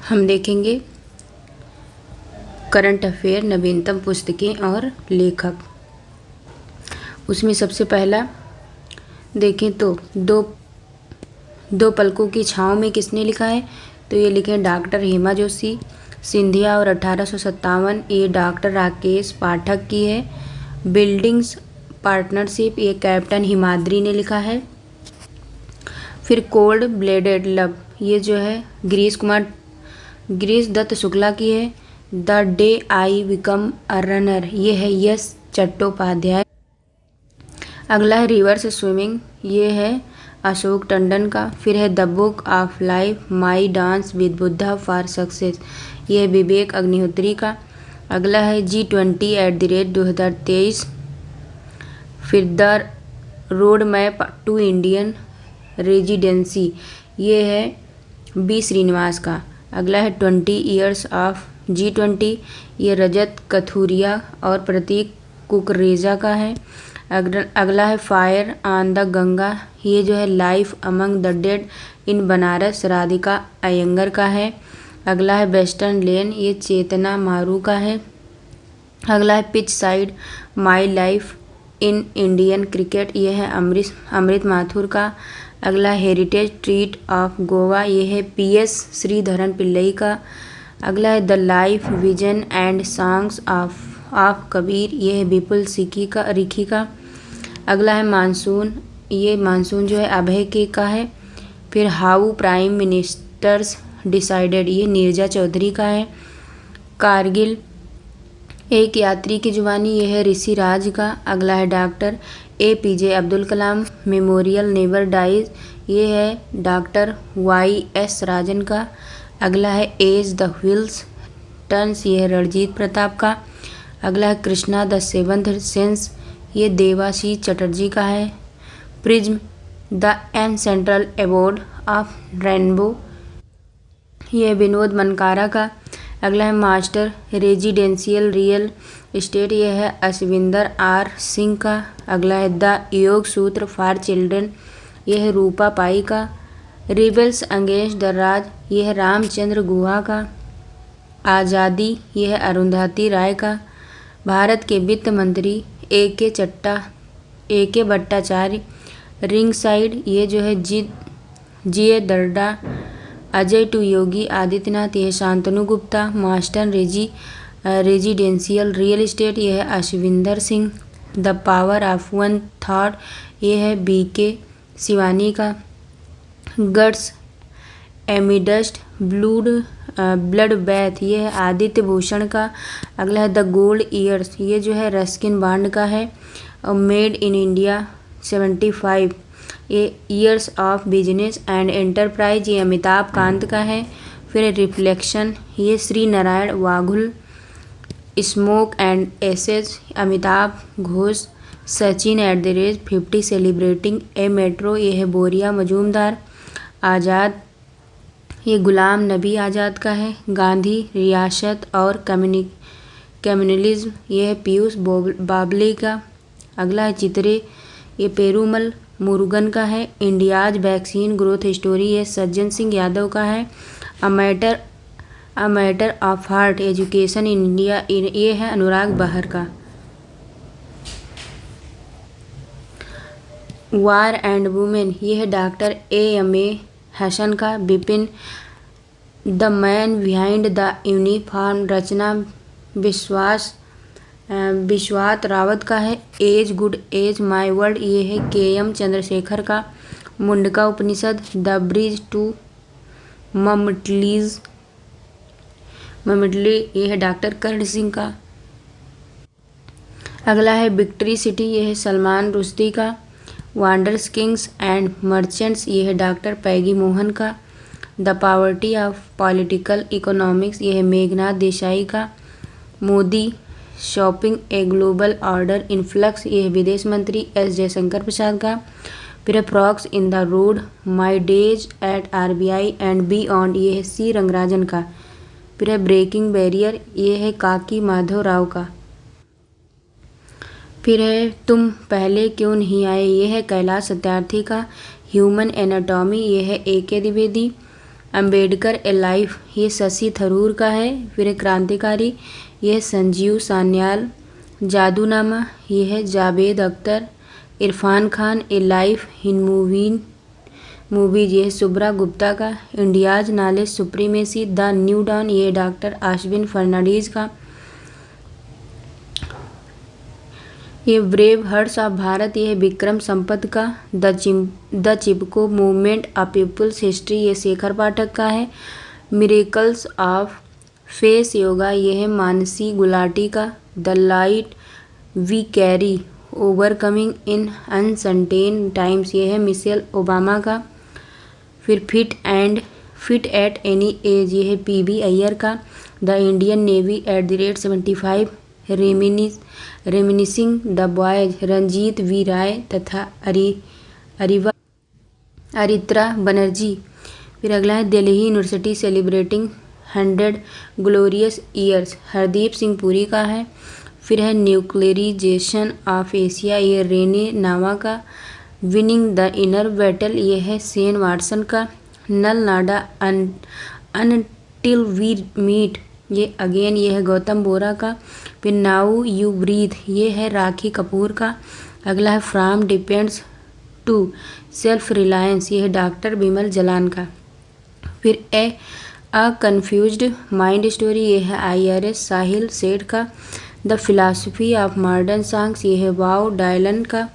हम देखेंगे current affair, नवीनतम पुस्तकें और लेखक। उसमें सबसे पहला देखें तो दो पलकों की छाँव में किसने लिखा है, तो ये लिखे डॉक्टर हेमा जोशी सिंधिया और 1857, ये डॉक्टर राकेश पाठक की है। बिल्डिंग्स पार्टनरशिप, ये कैप्टन हिमाद्री ने लिखा है। फिर कोल्ड ब्लेडेड लव, ये जो है गिरीश दत्त शुक्ला की है। The day I become a runner, ये है यश चट्टोपाध्याय। अगला है रिवर्स स्विमिंग, ये है अशोक टंडन का। फिर है the book of life my dance with Buddha for success, ये है विवेक अग्निहोत्री का। अगला है G20@2023। फिर the road map to Indian residency, ये है बी श्रीनिवास का। अगला है 20 ईयर्स ऑफ G20, ये रजत कथुरिया और प्रतीक कुकरेजा का है। अगला है फायर ऑन द गंगा, ये जो है लाइफ अमंग द डेड इन बनारस राधिका अयंगर का है। अगला है वेस्टर्न लेन, ये चेतना मारू का है। अगला है pitch side my life in Indian cricket, ये है अमृत माथुर का। अगला हेरिटेज ट्रीट ऑफ गोवा, ये है PS श्रीधरन पिल्लई का। अगला है the life vision and songs of Kabir, ये है विपुल रिखी का। अगला है मानसून, ये मानसून जो है अभय के का है। फिर हाउ प्राइम मिनिस्टर्स डिसाइडेड, ये नीरजा चौधरी का है। कारगिल एक यात्री की जुबानी, ये है ऋषि राज का। अगला है doctor APJ Abdul Kalam memorial never dies, ये है डॉक्टर YS राजन का। अगला है एज द व्हील्स टर्न्स, ये है रणजीत प्रताप का। अगला है कृष्णा द सेवंथ सेंस, ये देवाशीष चटर्जी का है। Prism the N central award of rainbow, ये विनोद मनकारा का। अगला है मास्टर रेजिडेंशियल रियल एस्टेट, ये है अश्विंदर R सिंह का। अगला है द योग सूत्र फॉर चिल्ड्रन, ये है रूपा पाई का। रिबल्स अगेंस्ट द राज, ये है रामचंद्र गुहा का। आज़ादी, ये है अरुंधति राय का। भारत के वित्त मंत्री AK भट्टाचार्य। रिंग साइड, ये जो है GA दर्डा। अजय टू योगी आदित्यनाथ, ये है Shantanu Gupta. Master residential real estate, ये है Ashwinder Singh. The power of one thought, ये है BK शिवानी का। गट्स एमिडस्ट ब्लड बैथ, ये है आदित्य भूषण का। अगला है द गोल्ड ईयर्स, ये जो है रस्किन बॉन्ड का है। और मेड इन इंडिया 75, ये years of business and enterprise, ये अमिताभ कांत का है। फिर रिफ्लेक्शन, ये Shri Narayan Vaghul. Smoke and ashes, Amitabh Ghosh. Sachin @50 celebrating a metro, ये है बोरिया मजूमदार। आज़ाद, ये गुलाम नबी आज़ाद का है। गांधी रियासत और कम्युनलिज्म, ये है पीयूष बावले का। अगला है चित्रे, ये पेरूमल मुरुगन का है। इंडियाज वैक्सीन ग्रोथ स्टोरी, ये सज्जन सिंह यादव का है। A matter of heart education in India, ये है अनुराग बहर का। वार एंड वुमेन, ये है डॉक्टर AMA हसन का। Vipin the man behind the uniform, Rachna विश्वात रावत का है। As good as my word, ये है KM चंद्रशेखर का। Mundaka Upanishad, the bridge to immortality, ये है डॉक्टर कर्ण सिंह का। अगला है विक्ट्री सिटी, ये है सलमान रुश्दी का। वांडर्स किंग्स एंड मर्चेंट्स, ये है डॉक्टर पैगी मोहन का। The poverty of political economics, ये है मेघनाथ देसाई का। Modi shopping a global order influx, ये है विदेश मंत्री S जयशंकर प्रसाद का। फिर forks in the road my days at RBI and beyond, ये है C रंगराजन का। फिर है ब्रेकिंग बैरियर, ये है काकी माधव राव का। फिर है तुम पहले क्यों नहीं आए, ये है कैलाश सत्यार्थी का। ह्यूमन एनाटॉमी, ये है AK द्विवेदी। अम्बेडकर ए लाइफ, ये शशि थरूर का है। फिर है क्रांतिकारी, ये है संजीव सान्याल। जादूनामा, ये है Javed Akhtar. Irfan Khan a life in movies, ये है शुभ्रा गुप्ता का। India's knowledge supremacy the new dawn, ये डॉक्टर आश्विन फर्नांडीज का। ये ब्रेव हर्ट्स ऑफ भारत, ये है विक्रम संपत का। The Chipko movement of people's history, ये शेखर पाठक का है। मिरेकल्स ऑफ फेस योगा, ये है मानसी गुलाटी का। The light we carry, overcoming in uncertain times, ये है मिशेल ओबामा का। फिर फिट एट एनी एज, ये है पीबी अय्यर का। The Indian navy @75, reminiscing the boys, Ranjit V Rai तथा अरित्रा बनर्जी। फिर अगला है Delhi university celebrating 100 glorious years, Hardeep Singh Puri का है। फिर है न्यूक्लियराइजेशन ऑफ एशिया, ये रेने नावा का। विनिंग द इनर बैटल, ये है सेन वाटसन का। नल नाडा अनटिल वी मीट, ये अगेन, ये है गौतम बोरा का। फिर नाउ यू ब्रीथ, ये है राखी कपूर का। अगला है from depends to self reliance, ये है डॉक्टर बिमल जलान का। फिर अ कन्फ्यूज्ड माइंड स्टोरी, ये है IRS साहिल सेठ का। The philosophy of modern songs, ये है वाव डायलन का।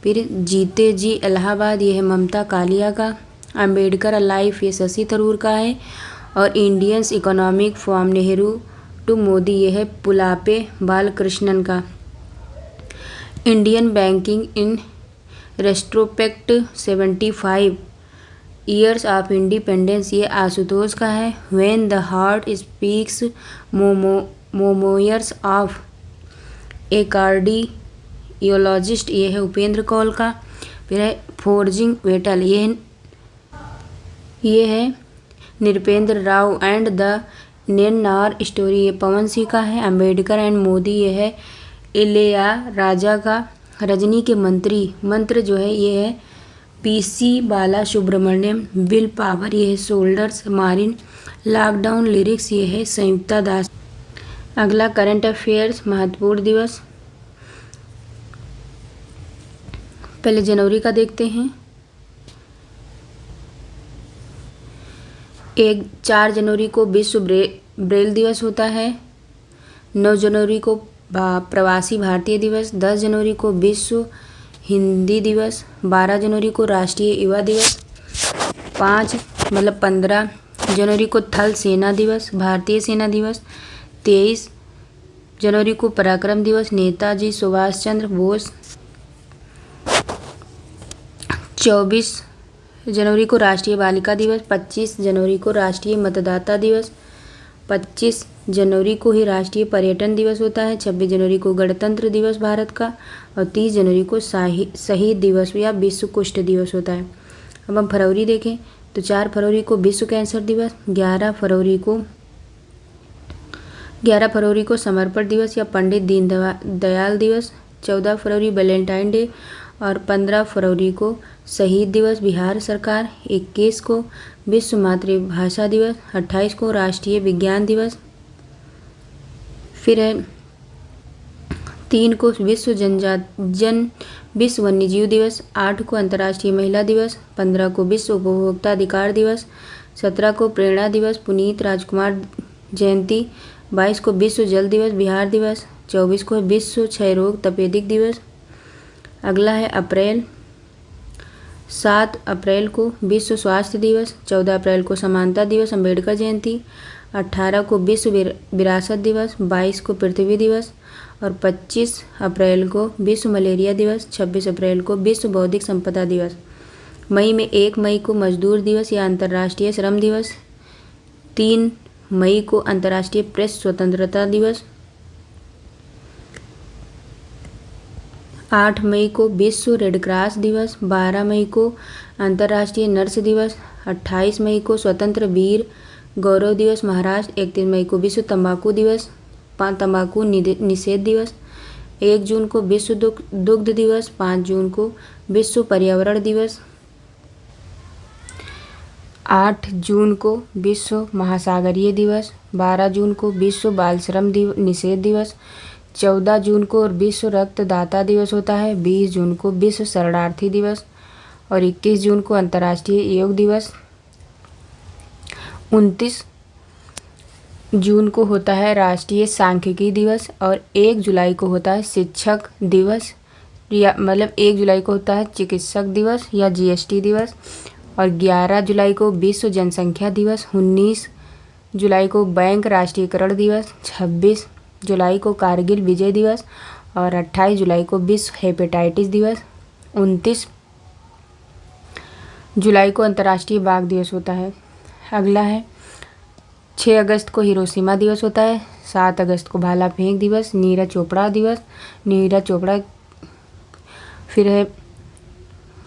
फिर जीते जी इलाहाबाद, ये है ममता कालिया का। अम्बेडकर लाइफ, ये शशि थरूर का है। और Indians economic from Nehru to Modi, ये है पुलापे बालकृष्णन का। Indian banking in retrospect 75 years of independence, ये आशुतोष का है। When the heart speaks memoirs of a cardiologist, ये है उपेंद्र कौल का। फिर है फोर्जिंग मेटल, ये है Nripendra Rao and the Nennar story, ये पवन सिंह का है। अम्बेडकर एंड मोदी, ये है इलेया राजा का। रजनी के मंत्र जो है, ये है PC Bala Subramaniam. Will power, ये है शोल्डर्स मारिन। लॉकडाउन लिरिक्स, ये है संयुक्ता दास। अगला करंट अफेयर्स महत्वपूर्ण दिवस, पहले जनवरी का देखते हैं। 4 जनवरी को विश्व ब्रेल दिवस होता है। 9 जनवरी को प्रवासी भारतीय दिवस। 10 जनवरी को विश्व हिंदी दिवस। 12 जनवरी को राष्ट्रीय युवा दिवस। 15 जनवरी को थल सेना दिवस, भारतीय सेना दिवस। 23 जनवरी को पराक्रम दिवस, नेताजी सुभाष चंद्र बोस। 24 जनवरी को राष्ट्रीय बालिका दिवस। 25 जनवरी को राष्ट्रीय मतदाता दिवस। 25 जनवरी को ही राष्ट्रीय पर्यटन दिवस होता है। 26 जनवरी को गणतंत्र दिवस भारत का। और 30 जनवरी को शहीद दिवस या विश्व कुष्ठ दिवस होता है। अब हम फरवरी देखें तो 4 फरवरी को विश्व कैंसर दिवस। 11 फरवरी को समर्पण दिवस या पंडित दीनदयाल दिवस। 14 फरवरी वैलेंटाइन डे। और 15 फरवरी को शहीद दिवस बिहार सरकार। 21 को विश्व मातृभाषा दिवस। 28 को राष्ट्रीय विज्ञान दिवस। फिर है 3 को विश्व वन्यजीव दिवस। 8 को अंतर्राष्ट्रीय महिला दिवस। 15 को विश्व उपभोक्ता अधिकार दिवस। 17 को प्रेरणा दिवस पुनीत राजकुमार जयंती। 22 को विश्व जल दिवस बिहार दिवस। 24 को विश्व क्षय रोग तपेदिक दिवस। अगला है अप्रैल। 7 अप्रैल को विश्व स्वास्थ्य दिवस। 14 अप्रैल को समानता दिवस अम्बेडकर जयंती। 18 को विश्व विरासत दिवस। 22 को पृथ्वी दिवस। और 25 अप्रैल को विश्व मलेरिया दिवस। 26 अप्रैल को विश्व बौद्धिक संपदा दिवस। मई में 1 मई को मजदूर दिवस या अंतर्राष्ट्रीय श्रम दिवस। 3 मई को अंतर्राष्ट्रीय प्रेस स्वतंत्रता दिवस। 8 मई को विश्व रेड क्रॉस दिवस। 12 मई को अंतर्राष्ट्रीय नर्स दिवस। 28 मई को स्वतंत्र वीर गौरव दिवस महाराष्ट्र। 31 मई को विश्व तंबाकू दिवस, तंबाकू निषेध दिवस। 1 जून को विश्व दुग्ध दिवस। 5 जून को विश्व पर्यावरण दिवस। 8 जून को विश्व महासागरीय दिवस, 12 जून को विश्व बाल श्रम निषेध दिवस, 14 जून को विश्व रक्तदाता दिवस होता है, 20 जून को विश्व शरणार्थी दिवस और 21 जून को अंतर्राष्ट्रीय योग दिवस, 29 जून को होता है राष्ट्रीय सांख्यिकी दिवस और 1 जुलाई को होता है शिक्षक दिवस, या मतलब 1 जुलाई को होता है चिकित्सक दिवस या जीएसटी दिवस और 11 जुलाई को विश्व जनसंख्या दिवस, 19 जुलाई को बैंक राष्ट्रीयकरण दिवस, 26 जुलाई को कारगिल विजय दिवस और 28 जुलाई को विश्व हेपेटाइटिस दिवस, 29 जुलाई को अंतर्राष्ट्रीय बाघ दिवस होता है। अगला है 6 अगस्त को हिरोशिमा दिवस होता है, 7 अगस्त को भाला फेंक दिवस, नीरज चोपड़ा दिवस, नीरज चोपड़ा। फिर है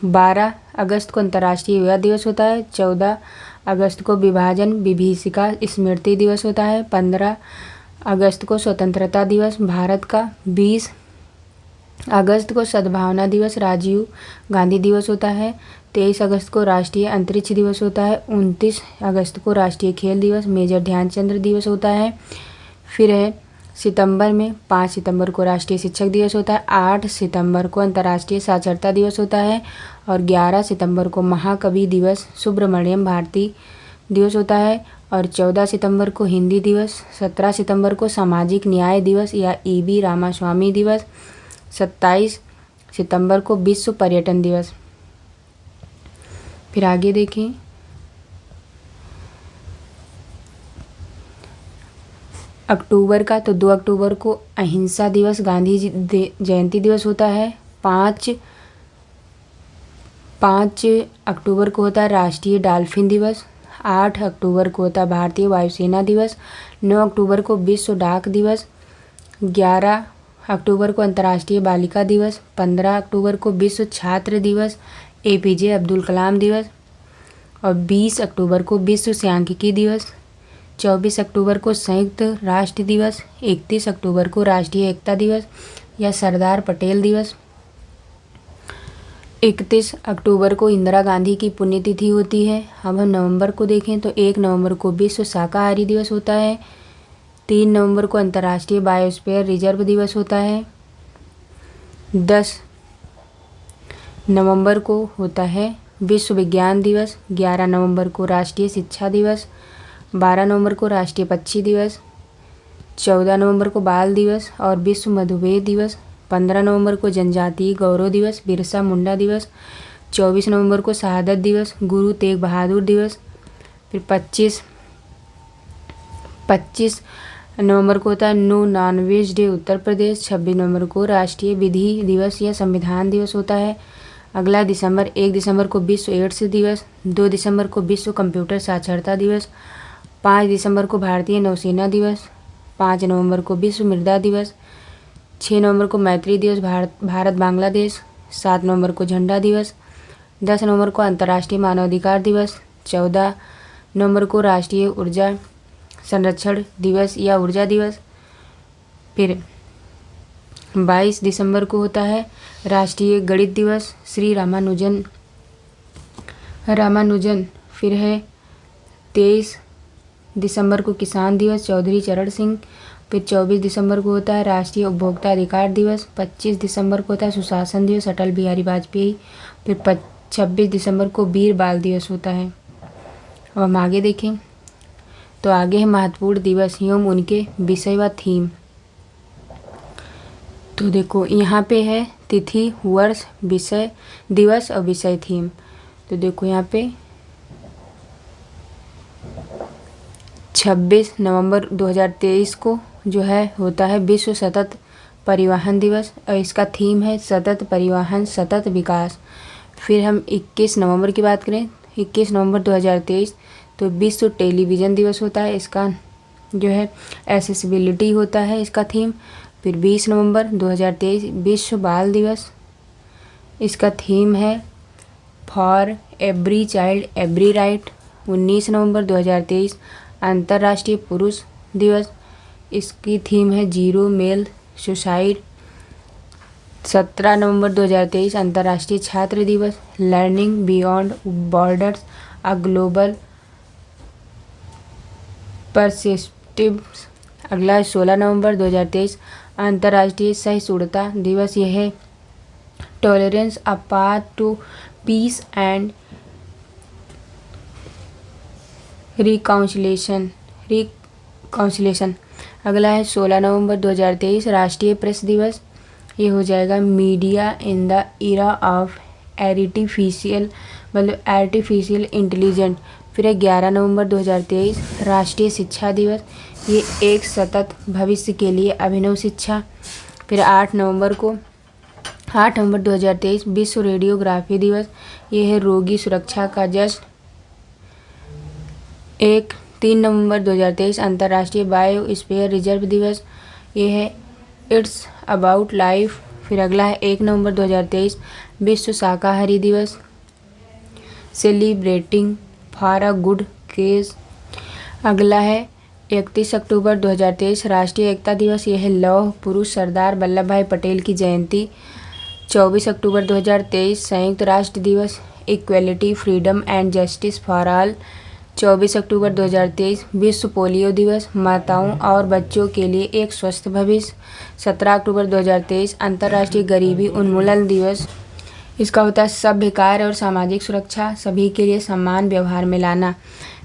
12 अगस्त को अंतर्राष्ट्रीय युवा दिवस होता है, 14 अगस्त को विभाजन विभीषिका स्मृति दिवस होता है, 15 अगस्त को स्वतंत्रता दिवस भारत का, 20 अगस्त को सद्भावना दिवस राजीव गांधी दिवस होता है, 23 अगस्त को राष्ट्रीय अंतरिक्ष दिवस होता है, 29 अगस्त को राष्ट्रीय खेल दिवस मेजर ध्यानचंद्र दिवस होता है। फिर है सितंबर में 5 सितंबर को राष्ट्रीय शिक्षक दिवस होता है, 8 सितंबर को अंतर्राष्ट्रीय साक्षरता दिवस होता है और 11 सितंबर को महाकवि दिवस सुब्रमण्यम भारती दिवस होता है और 14 सितंबर को हिंदी दिवस, 17 सितंबर को सामाजिक न्याय दिवस या ईबी रामास्वामी दिवस, 27 सितंबर को विश्व पर्यटन दिवस। फिर आगे देखें अक्टूबर का, तो 2 अक्टूबर को अहिंसा दिवस गांधी जयंती दिवस होता है, 5 अक्टूबर को होता है राष्ट्रीय डॉल्फिन दिवस, 8 अक्टूबर को होता है भारतीय वायुसेना दिवस, 9 अक्टूबर को विश्व डाक दिवस, 11 अक्टूबर को अंतर्राष्ट्रीय बालिका दिवस, 15 अक्टूबर को विश्व छात्र दिवस एपीजे अब्दुल कलाम दिवस और 20 अक्टूबर को विश्व सांख्यिकी दिवस, 24 अक्टूबर को संयुक्त राष्ट्र दिवस, 31 अक्टूबर को राष्ट्रीय एकता दिवस या सरदार पटेल दिवस, 31 अक्टूबर को इंदिरा गांधी की पुण्यतिथि होती है। अब हम नवंबर को देखें तो 1 नवंबर को विश्व शाकाहारी दिवस होता है, 3 नवंबर को अंतर्राष्ट्रीय बायोस्फीयर रिजर्व दिवस होता है, 10 नवंबर को होता है विश्व विज्ञान दिवस, 11 नवंबर को राष्ट्रीय शिक्षा दिवस, 12 नवंबर को राष्ट्रीय पक्षी दिवस, 14 नवंबर को बाल दिवस और विश्व मधुमेह दिवस, 15 नवंबर को जनजातीय गौरव दिवस बिरसा मुंडा दिवस, 24 नवंबर को शहादत दिवस गुरु तेग बहादुर दिवस। फिर 25 नवंबर को होता है no nonveg day Uttar Pradesh, 26 नवंबर को राष्ट्रीय विधि दिवस या संविधान दिवस होता है। अगला 1 दिसंबर को विश्व एड्स दिवस, 2 दिसंबर को विश्व कंप्यूटर साक्षरता दिवस, 5 दिसंबर को भारतीय नौसेना दिवस, 5 नवंबर को विश्व मृदा दिवस, 6 नवंबर को मैत्री दिवस भारत बांग्लादेश, 7 नवंबर को झंडा दिवस, 10 नवंबर को अंतर्राष्ट्रीय मानवाधिकार दिवस, 14 नवंबर को राष्ट्रीय ऊर्जा संरक्षण दिवस या ऊर्जा दिवस। फिर 22 दिसंबर को होता है राष्ट्रीय गणित दिवस श्री रामानुजन। फिर है 23 दिसंबर को किसान दिवस चौधरी चरण सिंह। फिर 24 दिसंबर को होता है राष्ट्रीय उपभोक्ता अधिकार दिवस, 25 दिसंबर को होता है सुशासन दिवस अटल बिहारी वाजपेयी। फिर 26 दिसंबर को वीर बाल दिवस होता है। अब हम आगे देखें तो आगे है महत्वपूर्ण दिवस एवं उनके विषय व थीम। तो देखो यहाँ पे है तिथि, वर्ष, विषय, दिवस और विषय थीम। तो देखो यहाँ पे 26 नवंबर 2023 को जो है होता है विश्व सतत परिवहन दिवस और इसका थीम है सतत परिवहन सतत विकास। फिर हम 21 नवंबर की बात करें, 21 नवंबर 2023 तो विश्व टेलीविज़न दिवस होता है, इसका जो है एसेसिबिलिटी होता है इसका थीम। फिर 20 नवंबर 2023 विश्व बाल दिवस, इसका थीम है for every child every right. 19 नवंबर 2023 अंतर्राष्ट्रीय पुरुष दिवस, इसकी थीम है जीरो मेल सुसाइड। 17 नवंबर 2023 अंतर्राष्ट्रीय छात्र दिवस learning beyond borders a global perceptive. अगला है 16 नवंबर 2023 अंतर्राष्ट्रीय सहिष्णुता दिवस। यह है tolerance a path to peace and reconciliation. अगला है 16 नवंबर 2023 राष्ट्रीय प्रेस दिवस। ये हो जाएगा media in the era of artificial intelligent. फिर है 11 नवंबर 2023 राष्ट्रीय शिक्षा दिवस। ये एक सतत भविष्य के लिए अभिनव शिक्षा। फिर 8 नवंबर 2023 विश्व रेडियोग्राफी दिवस। ये है रोगी सुरक्षा का जश्न। 3 नवंबर 2023 अंतर्राष्ट्रीय बायोस्फीयर रिजर्व दिवस। ये है इट्स अबाउट लाइफ। फिर अगला है 1 नवंबर 2023 विश्व शाकाहारी दिवस, celebrating for a good cage. अगला है 31 अक्टूबर 2023 राष्ट्रीय एकता दिवस। यह है लौह पुरुष सरदार वल्लभ भाई पटेल की जयंती। 24 अक्टूबर 2023 संयुक्त राष्ट्र दिवस, equality freedom and justice for all. 24 अक्टूबर 2023 विश्व पोलियो दिवस, माताओं और बच्चों के लिए एक स्वस्थ भविष्य। 17 अक्टूबर 2023 अंतर्राष्ट्रीय गरीबी उन्मूलन दिवस। इसका होता है सभ्य कार्य और सामाजिक सुरक्षा, सभी के लिए समान व्यवहार में लाना।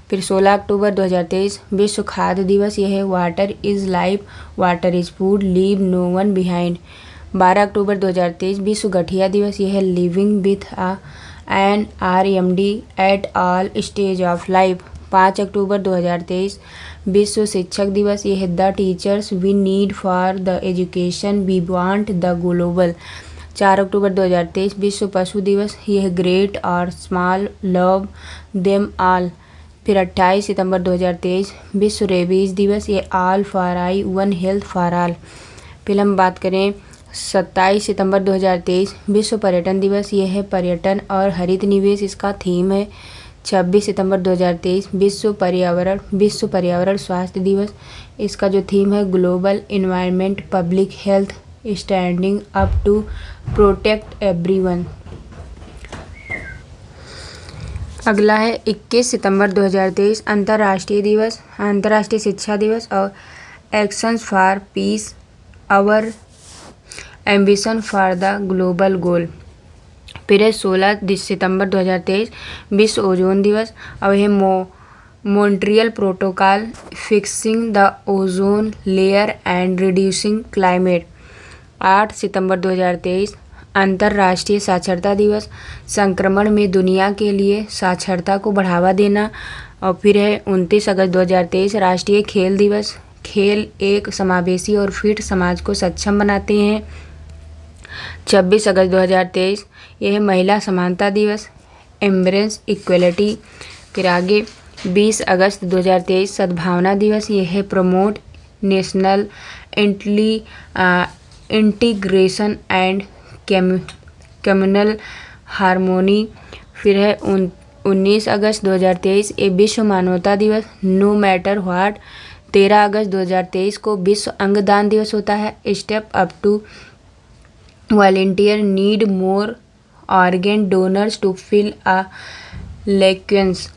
फिर 16 अक्टूबर 2023 विश्व खाद्य दिवस। यह है water is life, water is food, leave no one behind. 12 अक्टूबर 2023 विश्व गठिया दिवस। यह है living with an RMD at all stage of life. 5 अक्टूबर 2023 विश्व शिक्षक दिवस। यह है the teachers we need for the education we want the global. 4 अक्टूबर 2023 विश्व पशु दिवस। यह है ग्रेट और स्मॉल लव देम ऑल। फिर 28 सितंबर 2023 विश्व रेबीज दिवस। ये all for I one health for all. फिर हम बात करें 27 सितंबर 2023 विश्व पर्यटन दिवस। यह है पर्यटन और हरित निवेश, इसका थीम है। 26 सितंबर 2023 विश्व पर्यावरण स्वास्थ्य दिवस। इसका जो थीम है global environment public health standing up to protect everyone. अगला है 21 सितंबर 2023 अंतर्राष्ट्रीय शिक्षा दिवस और actions for peace our ambition for the global goal. फिर है 16 सितंबर 2023 विश्व ओजोन दिवस और यह Montreal protocol fixing the ozone layer and reducing climate. 8 सितंबर 2023 अंतर्राष्ट्रीय साक्षरता दिवस, संक्रमण में दुनिया के लिए साक्षरता को बढ़ावा देना। और फिर है 29 अगस्त 2023 राष्ट्रीय खेल दिवस। खेल एक समावेशी और फिट समाज को सक्षम बनाते हैं। 26 अगस्त 2023 यह है महिला समानता दिवस, एम्ब्रेस इक्वलिटी। फिर आगे 20 अगस्त 2023 सद्भावना दिवस। यह है promote national integration and communal harmony. फिर है 19 अगस्त 2023 ये विश्व मानवता दिवस, नो मैटर व्हाट। 13 अगस्त 2023 को विश्व अंगदान दिवस होता है, step up to volunteer need more organ donors to fill a vacancy.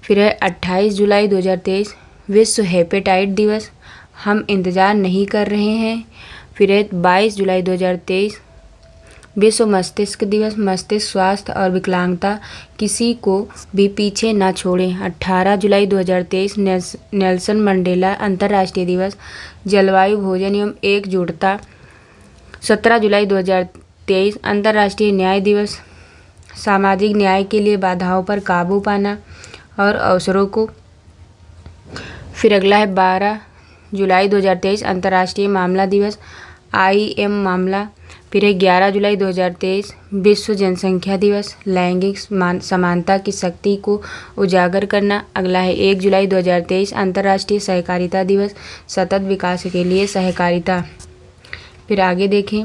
फिर है 28 जुलाई 2023 विश्व हेपेटाइट दिवस, हम इंतज़ार नहीं कर रहे हैं। फिर है 22 जुलाई 2023 विश्व मस्तिष्क दिवस, मस्तिष्क स्वास्थ्य और विकलांगता किसी को भी पीछे ना छोड़ें। 18 जुलाई 2023 नेल्सन मंडेला अंतर्राष्ट्रीय दिवस, जलवायु भोजन एवं एकजुटता। 17 जुलाई 2023 अंतर्राष्ट्रीय न्याय दिवस, सामाजिक न्याय के लिए बाधाओं पर काबू पाना और अवसरों को। फिर अगला है 12 जुलाई 2023 अंतर्राष्ट्रीय मामला दिवस, IM मामला। फिर है 11 जुलाई 2023 विश्व जनसंख्या दिवस, लैंगिक समानता की शक्ति को उजागर करना। अगला है 1 जुलाई 2023 अंतर्राष्ट्रीय सहकारिता दिवस, सतत विकास के लिए सहकारिता। फिर आगे देखें,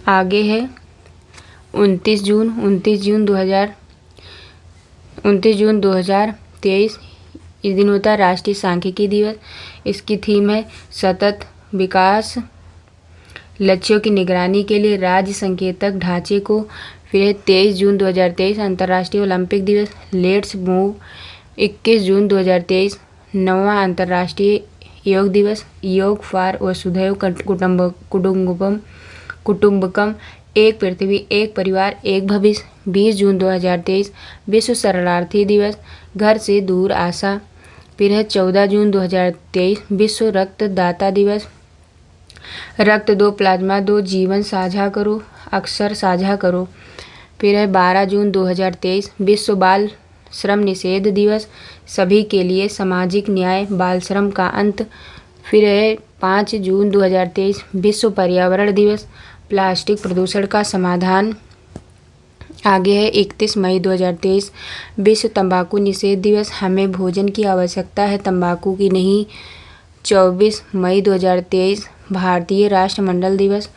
आगे है 29 जून 2023 इस दिन होता है राष्ट्रीय सांख्यिकी दिवस। इसकी थीम है सतत विकास लक्ष्यों की निगरानी के लिए राज्य संकेतक ढांचे को फिर है 23 जून 2023 अंतर्राष्ट्रीय ओलंपिक दिवस, लेट्स मूव। 21 जून 2023 9वां अंतर्राष्ट्रीय योग दिवस, योग फॉर वसुधैव कुटुंबकम, एक पृथ्वी एक परिवार एक भविष्य। 20 जून 2023 विश्व शरणार्थी दिवस, घर से दूर आशा। फिर है 14 जून 2023 विश्व रक्तदाता दिवस, रक्त दो प्लाज्मा दो, जीवन साझा करो, अक्सर साझा करो। फिर है 12 जून 2023 विश्व बाल श्रम निषेध दिवस, सभी के लिए सामाजिक न्याय, बाल श्रम का अंत। फिर है 5 जून 2023 विश्व पर्यावरण दिवस, प्लास्टिक प्रदूषण का समाधान। आगे है 31 मई 2023 विश्व तंबाकू निषेध दिवस, हमें भोजन की आवश्यकता है, तंबाकू की नहीं। 24 मई 2023 भारतीय राष्ट्रमंडल दिवस,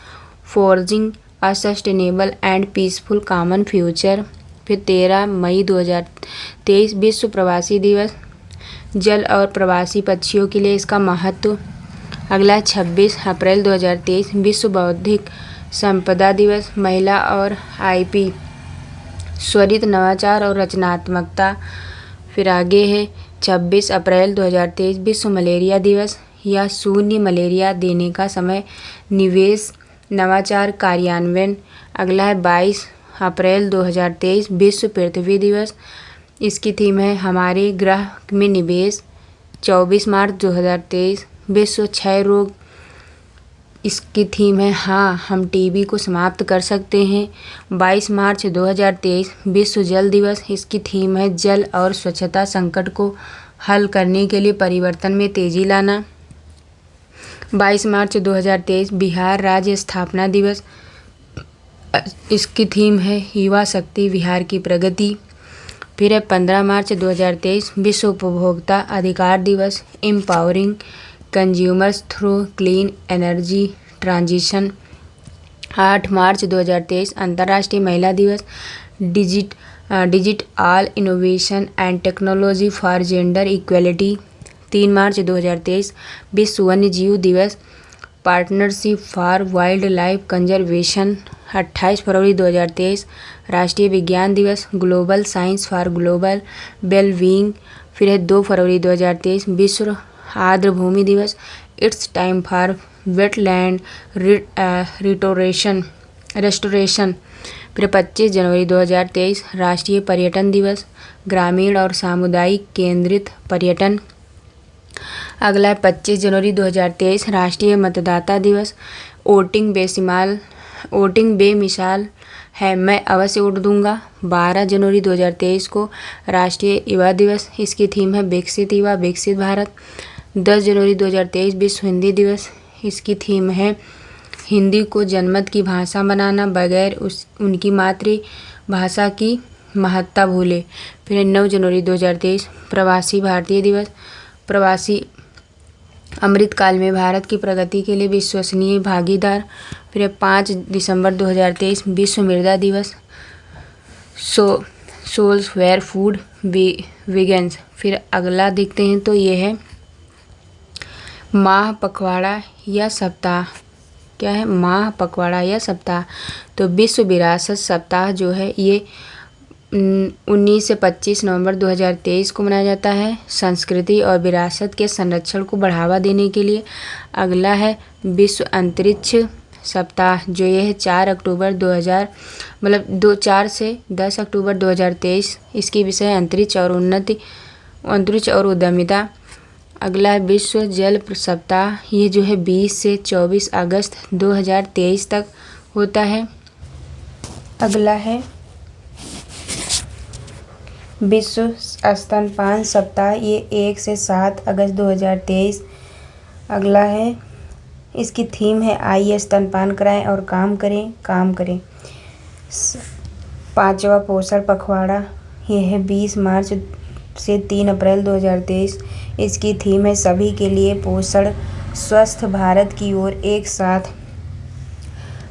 forging a sustainable and peaceful common future. फिर 13 मई 2023 विश्व प्रवासी दिवस, जल और प्रवासी पक्षियों के लिए इसका महत्व। अगला 26 अप्रैल 2023 विश्व बौद्धिक संपदा दिवस, महिला और IP स्वरित नवाचार और रचनात्मकता। फिर आगे है 26 अप्रैल 2023 विश्व मलेरिया दिवस, या शून्य मलेरिया देने का समय, निवेश नवाचार कार्यान्वयन। अगला है 22 अप्रैल 2023 विश्व पृथ्वी दिवस, इसकी थीम है हमारे ग्रह में निवेश। 24 मार्च 2023 विश्व क्षय रोग, इसकी थीम है हाँ हम TB को समाप्त कर सकते हैं। 22 मार्च 2023 विश्व जल दिवस, इसकी थीम है जल और स्वच्छता संकट को हल करने के लिए परिवर्तन में तेजी लाना। 22 मार्च 2023 बिहार राज्य स्थापना दिवस, इसकी थीम है युवा शक्ति बिहार की प्रगति। फिर है 15 मार्च 2023 विश्व उपभोक्ता अधिकार दिवस, empowering consumers through clean energy transition. 8 मार्च 2023 अंतर्राष्ट्रीय महिला दिवस, digit all innovation and technology for gender equality. 3 मार्च 2023 विश्व वन्य जीव दिवस, partnership for wild life conservation. 28 फरवरी 2023 राष्ट्रीय विज्ञान दिवस, global science for global wellbeing. फिर है 2 फरवरी 2023 विश्व आर्द्रभूमि दिवस, it's time for wetland restoration. फिर 25 जनवरी 2023 राष्ट्रीय पर्यटन दिवस, ग्रामीण और सामुदायिक केंद्रित पर्यटन। अगला है 25 जनवरी 2023 राष्ट्रीय मतदाता दिवस, वोटिंग बेमिसाल है, मैं अवश्य वोट दूंगा। 12 जनवरी 2023 को राष्ट्रीय युवा दिवस, इसकी थीम है विकसित युवा विकसित भारत। 10 जनवरी 2023 विश्व हिंदी दिवस, इसकी थीम है हिंदी को जनमत की भाषा बनाना, बगैर उनकी मातृभाषा की महत्ता भूले। फिर 9 जनवरी 2023 प्रवासी भारतीय दिवस, प्रवासी अमृतकाल में भारत की प्रगति के लिए विश्वसनीय भागीदार। फिर 5 दिसंबर 2023 विश्व मृदा दिवस, सोल्स वेयर फूड वीगन्स। फिर अगला देखते हैं तो ये है माह पखवाड़ा या सप्ताह। क्या है? माह पखवाड़ा या सप्ताह। तो विश्व विरासत सप्ताह जो है ये 19 से 25 नवंबर 2023 को मनाया जाता है, संस्कृति और विरासत के संरक्षण को बढ़ावा देने के लिए। अगला है विश्व अंतरिक्ष सप्ताह, जो ये है 4 अक्टूबर 4 से 10 अक्टूबर 2023। इसकी विषय अंतरिक्ष और उद्यमिता। अगला है विश्व जल सप्ताह, ये जो है 20 से 24 अगस्त 2023 तक होता है। अगला है विश्व स्तनपान सप्ताह, ये 1 से 7 अगस्त 2023। अगला है, इसकी थीम है आइए स्तनपान कराएं और काम करें। 5वां पोषण पखवाड़ा, ये है 20 मार्च से 3 अप्रैल 2023। इसकी थीम है सभी के लिए पोषण, स्वस्थ भारत की ओर एक साथ।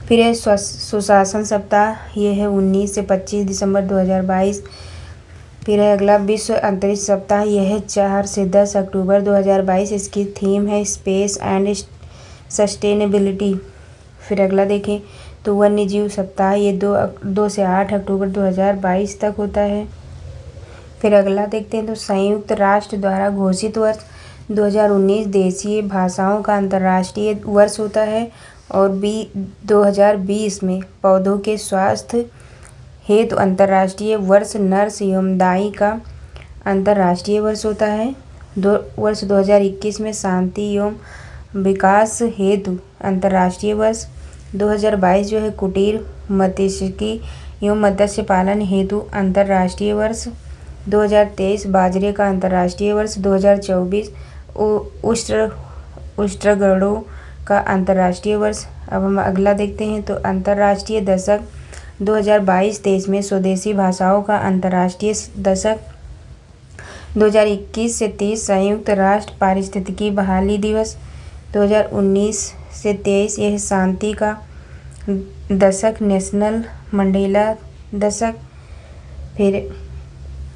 फिर है सुशासन सप्ताह, ये है 19 से 25 दिसंबर 2022। फिर है अगला विश्व अंतरिक्ष सप्ताह, यह है 4 से 10 अक्टूबर 2022। इसकी थीम है स्पेस एंड सस्टेनेबिलिटी। फिर अगला देखें तो वन्य जीव सप्ताह ये 2 से 8 अक्टूबर 2022 तक होता है। फिर अगला देखते हैं, तो संयुक्त राष्ट्र द्वारा घोषित वर्ष 2019 देशीय भाषाओं का अंतर्राष्ट्रीय वर्ष होता है। और 2020 में पौधों के स्वास्थ्य हेतु अंतर्राष्ट्रीय वर्ष नर्स एवं दाई का अंतर्राष्ट्रीय वर्ष होता है। वर्ष 2021 में शांति एवं विकास हेतु अंतर्राष्ट्रीय वर्ष। 2022 जो है कुटीर मत्स्यिकी एवं मत्स्य पालन हेतु अंतर्राष्ट्रीय वर्ष। 2023 बाजरे का अंतर्राष्ट्रीय वर्ष। 2024 उष्ट्रगणों का अंतर्राष्ट्रीय वर्ष। अब हम अगला देखते हैं, तो अंतर्राष्ट्रीय दशक 2022-23 में स्वदेशी भाषाओं का अंतर्राष्ट्रीय दशक। 2021 से 30 संयुक्त राष्ट्र पारिस्थितिकी बहाली दिवस। 2019 से 23 यह शांति का दशक, नेशनल मंडेला दशक। फिर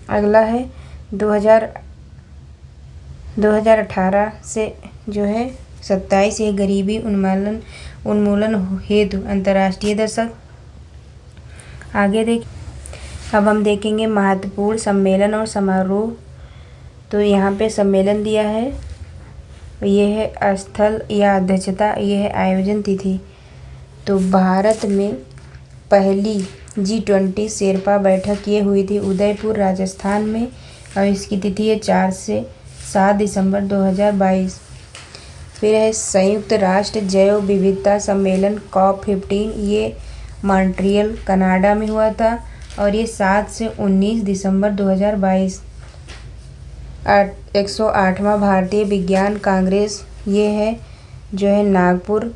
अगला है 2018 से जो है 27 यह गरीबी उन्मूलन हेतु अंतर्राष्ट्रीय दशक। आगे अब हम देखेंगे महत्वपूर्ण सम्मेलन और समारोह। तो यहाँ पे सम्मेलन दिया है, यह है स्थल या अध्यक्षता, यह है आयोजन तिथि। तो भारत में पहली G20 शेरपा बैठक ये हुई थी उदयपुर राजस्थान में, और इसकी तिथि है 4 से 7 दिसंबर 2022। फिर है संयुक्त राष्ट्र जैव विविधता सम्मेलन COP15, ये मॉन्ट्रियल कनाडा में हुआ था, और ये 7 से 19 दिसंबर 2022। 108वां भारतीय विज्ञान कांग्रेस ये है जो है नागपुर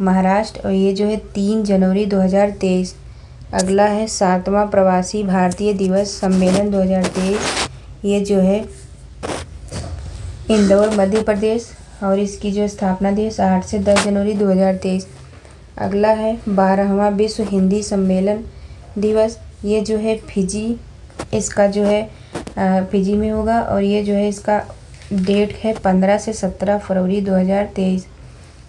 महाराष्ट्र, और ये जो है 3 जनवरी 2023। अगला है 7वां प्रवासी भारतीय दिवस सम्मेलन 2023, ये जो है इंदौर मध्य प्रदेश, और इसकी जो स्थापना दिवस 8 से 10 जनवरी 2023। अगला है 12वां विश्व हिंदी सम्मेलन दिवस, ये जो है फिजी, इसका जो है फिजी में होगा, और ये जो है इसका डेट है 15 से 17 फरवरी 2023।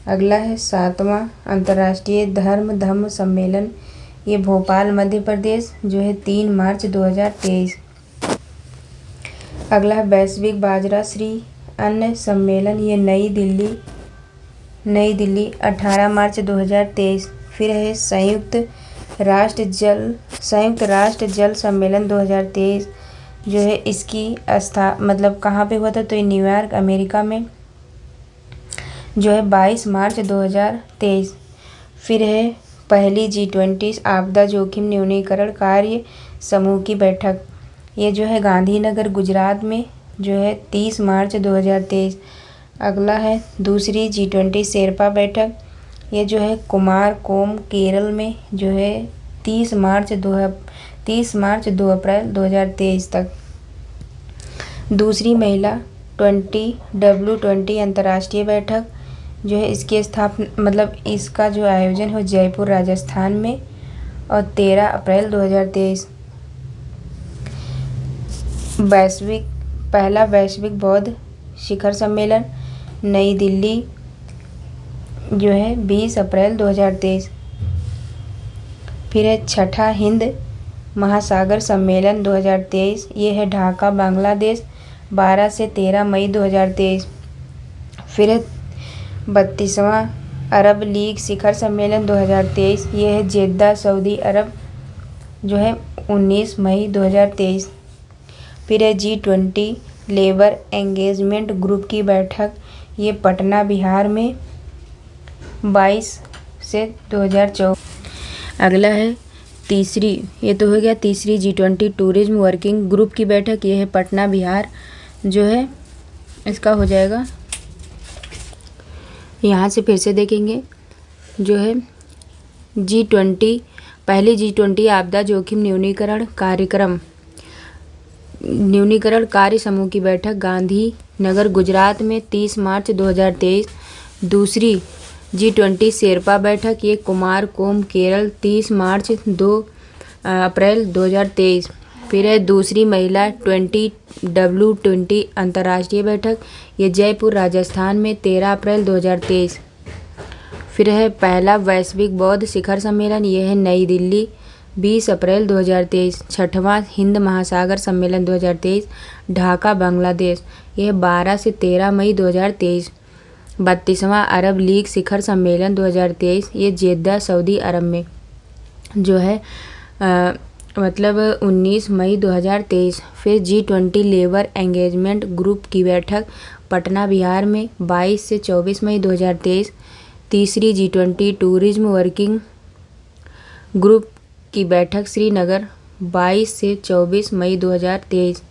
अगला है 7वां अंतर्राष्ट्रीय धम्म सम्मेलन, ये भोपाल मध्य प्रदेश, जो है 3 मार्च 2023। अगला है वैश्विक बाजरा श्री अन्न सम्मेलन, ये नई दिल्ली 18 मार्च 2023। फिर है संयुक्त राष्ट्र जल सम्मेलन 2023, जो है इसकी मतलब कहाँ पे हुआ था, तो ये न्यूयॉर्क अमेरिका में, जो है 22 मार्च 2023। फिर है पहली G20 आपदा जोखिम न्यूनीकरण कार्य समूह की बैठक, ये जो है गांधीनगर गुजरात में, जो है 30 मार्च 2023। अगला है दूसरी G20 शेरपा बैठक, ये जो है कुमारकोम केरल में, जो है 30 मार्च 2 अप्रैल 2023 तक। दूसरी महिला W20 अंतर्राष्ट्रीय बैठक, जो है इसकी स्थापना मतलब इसका जो आयोजन हो जयपुर राजस्थान में, और 13 अप्रैल 2023। पहला वैश्विक बौद्ध शिखर सम्मेलन नई दिल्ली, जो है 20 अप्रैल 2023। फिर है छठा हिंद महासागर सम्मेलन 2023, ये है ढाका बांग्लादेश, 12 से 13 मई 2023। फिर है 32वां अरब लीग शिखर सम्मेलन 2023, ये है जेद्दा सऊदी अरब, जो है 19 मई 2023। फिर है G20 लेबर एंगेजमेंट ग्रुप की बैठक, ये पटना बिहार में 22 से 2024। अगला है ये तो हो गया तीसरी G20 टूरिज्म वर्किंग ग्रुप की बैठक, ये है पटना बिहार, जो है इसका हो जाएगा, यहाँ से फिर से देखेंगे, जो है G20 पहली G20 आपदा जोखिम न्यूनीकरण कार्य समूह की बैठक गांधी नगर गुजरात में 30 मार्च 2023। दूसरी G20 शेरपा बैठक, ये कुमारकोम केरल 30 मार्च 2 अप्रैल 2023। फिर है दूसरी महिला W20 अंतर्राष्ट्रीय बैठक, ये जयपुर राजस्थान में 13 अप्रैल 2023। फिर है पहला वैश्विक बौद्ध शिखर सम्मेलन, ये है नई दिल्ली 20 अप्रैल 2023। छठवां हिंद महासागर सम्मेलन 2023 ढाका बांग्लादेश, यह 12 से 13 मई 2023। 32वां अरब लीग शिखर सम्मेलन 2023, ये जेद्दा सऊदी अरब में जो है 19 मई 2023। फिर G20 लेबर एंगेजमेंट ग्रुप की बैठक पटना बिहार में 22 से 24 मई 2023। तीसरी G20 टूरिज्म वर्किंग ग्रुप की बैठक श्रीनगर 22 से 24 मई 2023।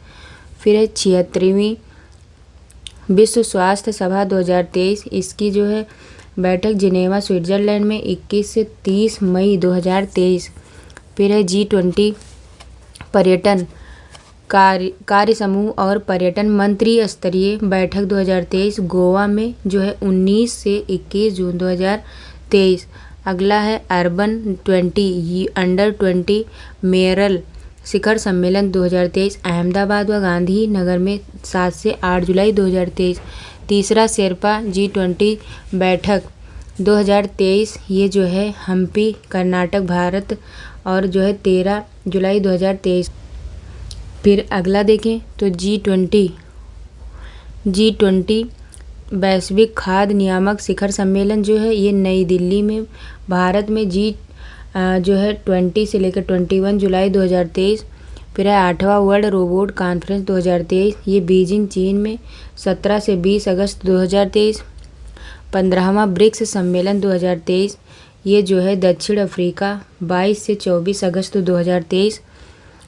फिर है 76वीं विश्व स्वास्थ्य सभा 2023, इसकी जो है बैठक जिनेवा स्विट्जरलैंड में 21 से 30 मई 2023। फिर है G20 पर्यटन कार्य समूह और पर्यटन मंत्री स्तरीय बैठक 2023 गोवा में जो है 19 से 21 जून 2023। अगला है अर्बन 20 अंडर 20 मेयरल शिखर सम्मेलन 2023 अहमदाबाद व गांधीनगर में 7 से 8 जुलाई 2023। तीसरा शेरपा G20 बैठक 2023, ये जो है हम्पी कर्नाटक भारत और जो है 13 जुलाई 2023। फिर अगला देखें तो G20 वैश्विक खाद्य नियामक शिखर सम्मेलन जो है ये नई दिल्ली में भारत में जो है 20 से लेकर 21 जुलाई 2023। फिर है 8वां वर्ल्ड रोबोट कॉन्फ्रेंस 2023, ये बीजिंग चीन में 17 से 20 अगस्त 2023। 15वां ब्रिक्स सम्मेलन 2023, ये जो है दक्षिण अफ्रीका 22 से 24 अगस्त 2023।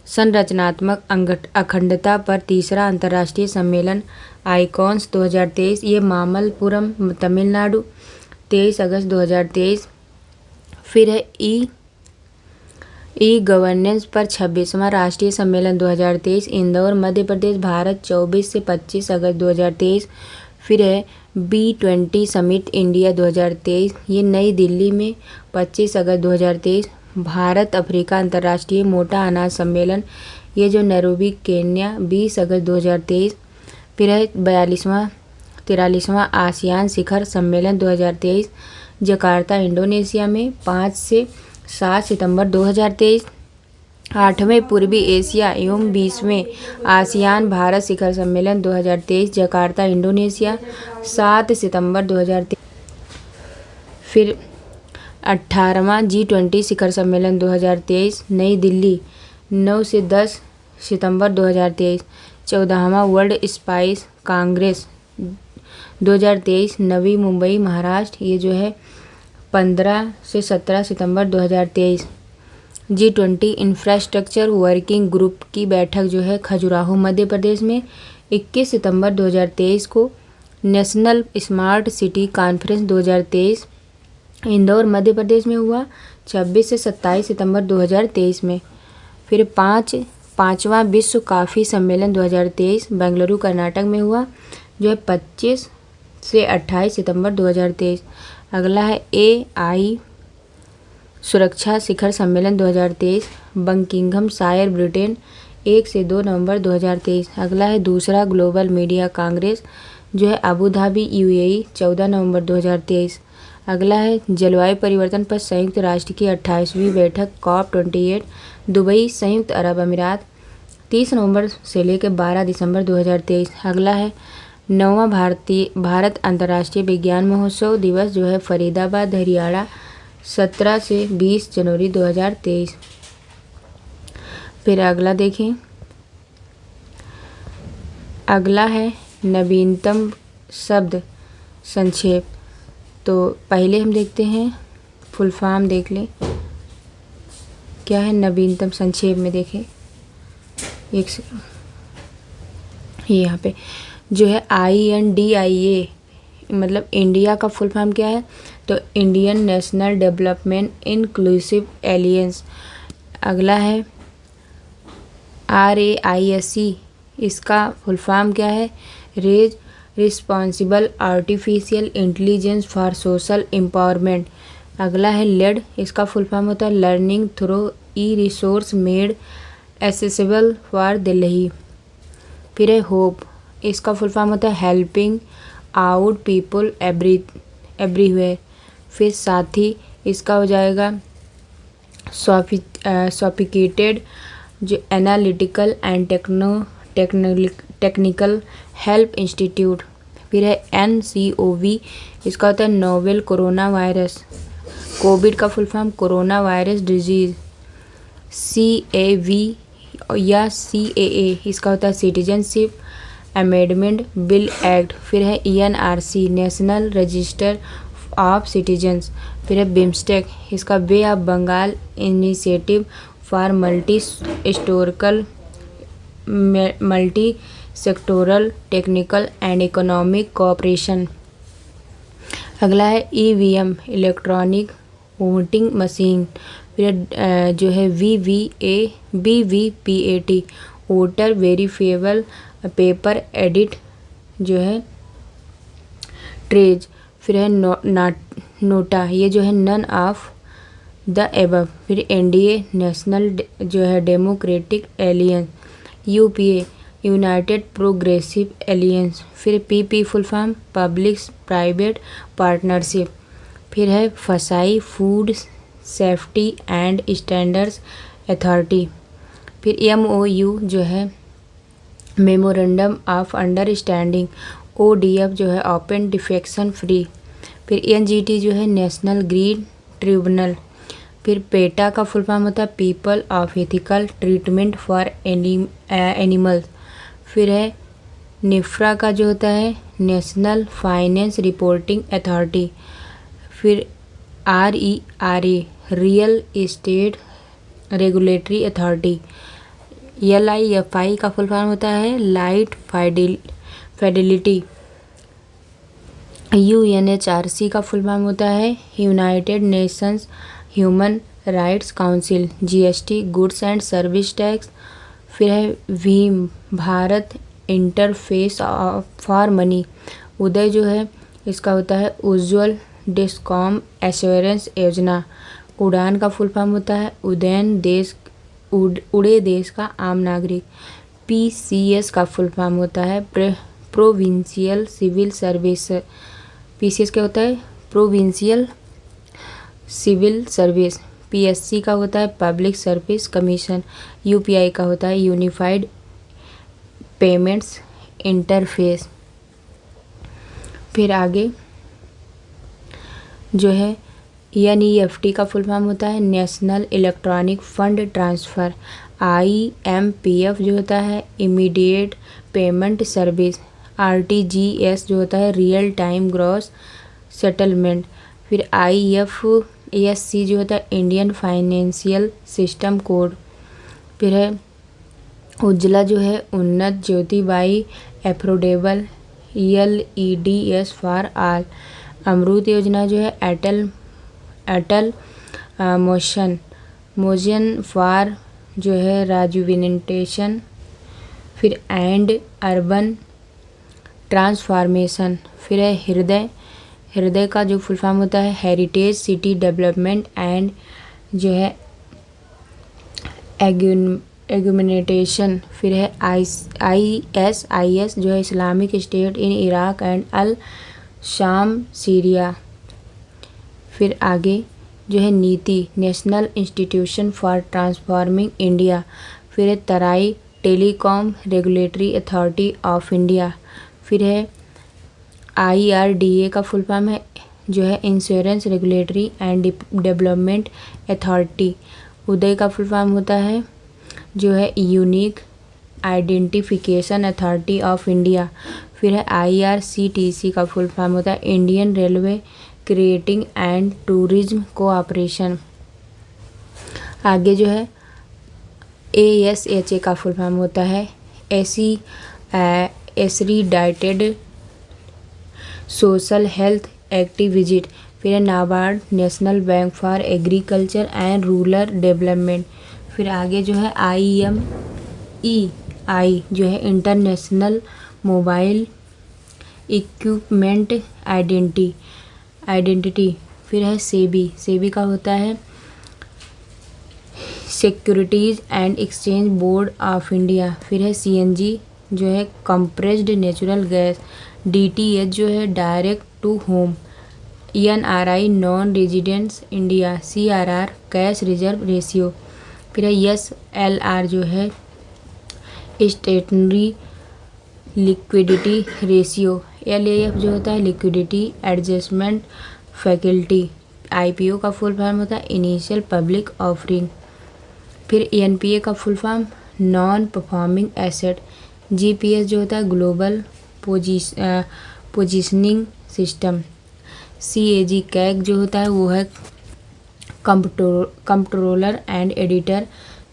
संरचनात्मक अखंडता पर तीसरा अंतर्राष्ट्रीय सम्मेलन आइकॉन्स 2023, ये मामल्लपुरम तमिलनाडु 23 अगस्त 2023। फिर है ई गवर्नेंस पर 26वां राष्ट्रीय सम्मेलन 2023 इंदौर मध्य प्रदेश भारत 24 से 25 अगस्त 2023। फिर है B20 समिट इंडिया 2023, ये नई दिल्ली में 25 अगस्त 2023। भारत अफ्रीका अंतर्राष्ट्रीय मोटा अनाज सम्मेलन, ये जो नैरोबी केन्या 20 अगस्त 2023। फिर है 43वां आसियान शिखर सम्मेलन 2023 जकार्ता इंडोनेशिया में 5 से 7 सितंबर 2023। 8वें पूर्वी एशिया एवं 20वें आसियान भारत शिखर सम्मेलन 2023 जकार्ता इंडोनेशिया 7 सितंबर 2023। फिर 18वां G20 शिखर सम्मेलन 2023 नई दिल्ली 9 से 10 सितंबर 2023। 14वां वर्ल्ड स्पाइस कांग्रेस 2023 नवी मुंबई महाराष्ट्र, ये जो है 15 से 17 सितंबर 2023। G20 इंफ्रास्ट्रक्चर वर्किंग ग्रुप की बैठक जो है खजुराहो मध्य प्रदेश में 21 सितंबर 2023 को। National smart city conference 2023 Indore Madhya Pradesh में हुआ 26 से 27 सितंबर 2023 में। फिर पाँचवां विश्व कॉफ़ी सम्मेलन 2023 बेंगलुरु कर्नाटक में हुआ जो है 25 से 28 सितंबर 2023। अगला है AI सुरक्षा शिखर सम्मेलन 2023 बकिंघम शायर ब्रिटेन 1 से 2 नवंबर 2023। अगला है दूसरा ग्लोबल मीडिया कांग्रेस जो है अबू धाबी UAE 14 नवंबर 2023। अगला है जलवायु परिवर्तन पर संयुक्त राष्ट्र की 28वीं बैठक COP28 दुबई संयुक्त अरब अमीरात 30 नवंबर से लेकर 12 दिसंबर 2023। अगला है 9वां भारत अंतर्राष्ट्रीय विज्ञान महोत्सव दिवस जो है फरीदाबाद हरियाणा 17 से 20 जनवरी 2023। फिर अगला देखें, अगला है नवीनतम शब्द संक्षेप। तो पहले हम देखते हैं फुल फॉर्म देख लें क्या है नवीनतम संक्षेप में। देखें एक सेकंड, ये यहाँ पे जो है INDIA मतलब इंडिया का फुल फॉर्म क्या है तो Indian national development inclusive alliance. अगला है RAISE, इसका फुल फॉर्म क्या है raise responsible artificial intelligence for social empowerment. अगला है लेड, इसका फुल फॉर्म होता है learning through resource made accessible for Delhi. फिर है होप, इसका फुल फॉर्म होता है हेल्पिंग आउट पीपल एवरीवेयर। फिर साथ ही इसका हो जाएगा सोफिस्टिकेटेड जो analytical and technical help institute. फिर है NCOV, इसका होता है नोवेल कोरोना वायरस। कोविड का full form corona virus disease. CAV या CAA, इसका होता है सिटीजनशिप अमेंडमेंट बिल एक्ट। फिर है NRC, national register of citizens. फिर है बिम्स्टेक, इसका bay of Bengal initiative for multi sectoral technical and economic cooperation. अगला है EVM, इलेक्ट्रॉनिक वोटिंग मशीन। फिर जो है BVPAT, voter verifiable paper edit जो है ट्रेज। फिर है नोटा, ये जो है नन ऑफ द एबव। फिर NDA, नेशनल जो है democratic aliens. UPA, United progressive aliens. फिर PP full form public private partnership. फिर है फसाई, food safety and standards authority. फिर MOU जो है मेमोरेंडम ऑफ अंडरस्टैंडिंग। ODF जो है ओपन डिफेक्शन फ्री। फिर NGT जो है नेशनल ग्रीन ट्रिब्यूनल। फिर पेटा का फुल फॉर्म होता है people of ethical treatment for animals. फिर है निफ्रा का जो होता है नेशनल फाइनेंस रिपोर्टिंग अथॉरिटी। फिर RERA, real estate regulatory authority. LIFI का फुल फॉर्म होता है लाइट फाइडेलिटी। UNHRC का फुल फॉर्म होता है United Nations human rights council. GST, goods and service tax. फिर है Bhim, Bharat interface for money. UDAY जो है इसका होता है उज्ज्वल डिस्कॉम एश्योरेंस योजना। उड़ान का फुल फॉर्म होता है उड़े देश का आम नागरिक। PCS का फुल फॉर्म होता है प्रोविंशियल सिविल सर्विस। PCS क्या होता है प्रोविंशियल सिविल सर्विस। PSC का होता है पब्लिक सर्विस कमीशन। UPI का होता है यूनिफाइड पेमेंट्स इंटरफेस। फिर आगे जो है NEFT का फुल फॉर्म होता है national electronic fund transfer. IMPF जो होता है इमीडिएट पेमेंट सर्विस। RTGS जो होता है रियल टाइम ग्रॉस सेटलमेंट। फिर IFSC जो होता है इंडियन फाइनेंशियल सिस्टम कोड। फिर है उज्ज्वला जो है Unnat Jyoti by affordable LEDs for all. Amrit योजना जो है अटल मोशन फॉर जो है राजुविनेटेशन। फिर एंड अर्बन ट्रांसफॉर्मेशन। फिर है हृदय का जो फुल फॉर्म होता है हेरिटेज सिटी डेवलपमेंट एंड जो है एग्यूमिनेटेशन। फिर है ISIS जो है Islamic State in Iraq and al Sham Syria. फिर आगे जो है NITI National Institution for Transforming India. फिर है TRAI Telecom Regulatory Authority of India. फिर है IRDA का फुल फॉर्म है जो है Insurance Regulatory and Development Authority. UIDAI का फुल फॉर्म होता है जो है Unique Identification Authority of India. फिर है IRCTC का फुल फॉर्म होता है Indian Railway Creating and tourism cooperation. आगे जो है ASHA का फुल फॉर्म होता है एसरीडाइटेड सोशल हेल्थ एक्टिविटी। फिर है NABARD national bank for agriculture and rural development. फिर आगे जो है IMEI जो है इंटरनेशनल मोबाइल इक्विपमेंट आइडेंटिटी। फिर है सेबी का होता है securities and exchange board of India. फिर है CNG जो है कंप्रेस्ड नेचुरल गैस। DTH जो है direct to home NRI non residents India, CRR cash reserve ratio. फिर है SLR जो है स्टेशनरी लिक्विडिटी रेशियो। LAF जो होता है लिक्विडिटी एडजस्टमेंट फैकल्टी। IPO का फुल फॉर्म होता है इनिशियल पब्लिक ऑफरिंग। फिर NPA का full form non performing asset. GPS जो होता है global positioning system. CAG CAG जो होता है वो है comptroller and editor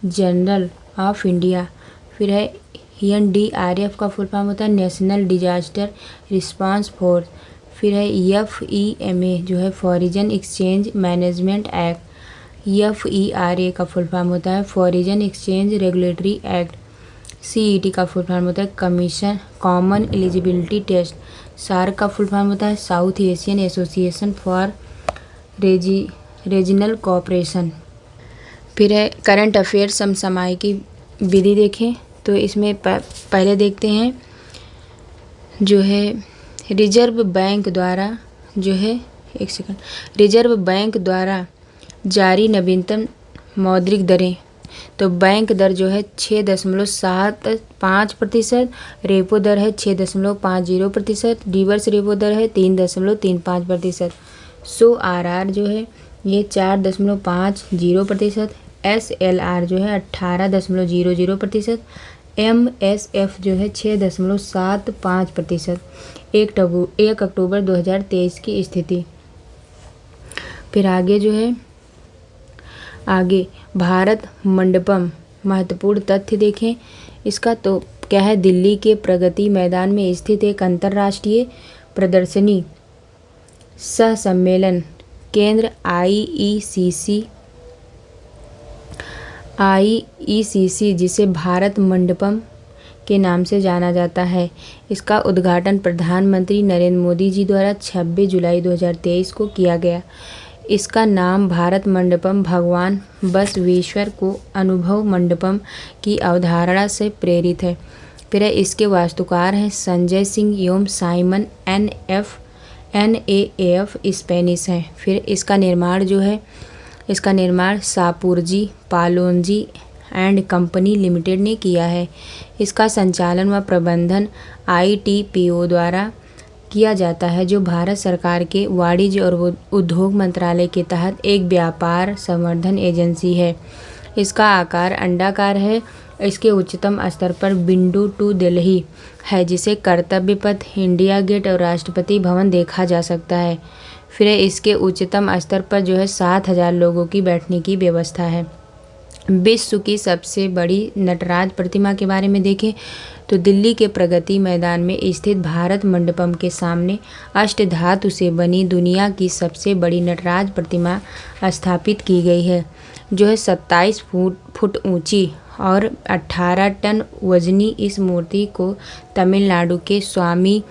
general of India. फिर है NDRF का फुल फॉर्म होता है नेशनल डिजास्टर रिस्पांस फोर्स। फिर है FEMA जो है foreign exchange management act. FERA का फुल फॉर्म होता है foreign exchange regulatory act. CET का फुल फॉर्म होता है commission common eligibility test. SAARC का फुल फॉर्म होता है South Asian association for regional cooperation. फिर है करंट अफेयर समसामयिकी विधि देखें तो इसमें पहले देखते हैं जो है रिजर्व बैंक द्वारा जो है रिजर्व बैंक द्वारा जारी नवीनतम मौद्रिक दरें। तो बैंक दर जो है 6.75%, रेपो दर है 6.50%, रिवर्स रेपो दर है 3.35%। RR जो है ये 4.50%, SLR जो है 18.00%, MSF जो है 6.75%। 1 अक्टूबर 2023 की स्थिति। फिर आगे जो है भारत मंडपम महत्वपूर्ण तथ्य देखें इसका तो क्या है दिल्ली के प्रगति मैदान में स्थित एक अंतर्राष्ट्रीय प्रदर्शनी सह सम्मेलन केंद्र IECC जिसे भारत मंडपम के नाम से जाना जाता है। इसका उद्घाटन प्रधानमंत्री नरेंद्र मोदी जी द्वारा 26 जुलाई 2023 को किया गया। इसका नाम भारत मंडपम भगवान बसवेश्वर को अनुभव मंडपम की अवधारणा से प्रेरित है। फिर इसके वास्तुकार हैं संजय सिंह एवं साइमन NAAF स्पेनिश हैं। फिर इसका निर्माण Shapoorji Pallonji and company limited ने किया है। इसका संचालन व प्रबंधन ITPO द्वारा किया जाता है जो भारत सरकार के वाणिज्य और उद्योग मंत्रालय के तहत एक व्यापार संवर्धन एजेंसी है। इसका आकार अंडाकार है। इसके उच्चतम स्तर पर विंडो टू दिल्ली है जिसे कर्तव्य पथ, इंडिया गेट और राष्ट्रपति भवन देखा जा सकता है। फिर इसके उच्चतम स्तर पर जो है 7,000 लोगों की बैठने की व्यवस्था है। विश्व की सबसे बड़ी नटराज प्रतिमा के बारे में देखें तो दिल्ली के प्रगति मैदान में स्थित भारत मंडपम के सामने अष्टधातु से बनी दुनिया की सबसे बड़ी नटराज प्रतिमा स्थापित की गई है जो है 27 फुट ऊंची और 18 टन वजनी। इस मूर्ति को तमिलनाडु के स्वामी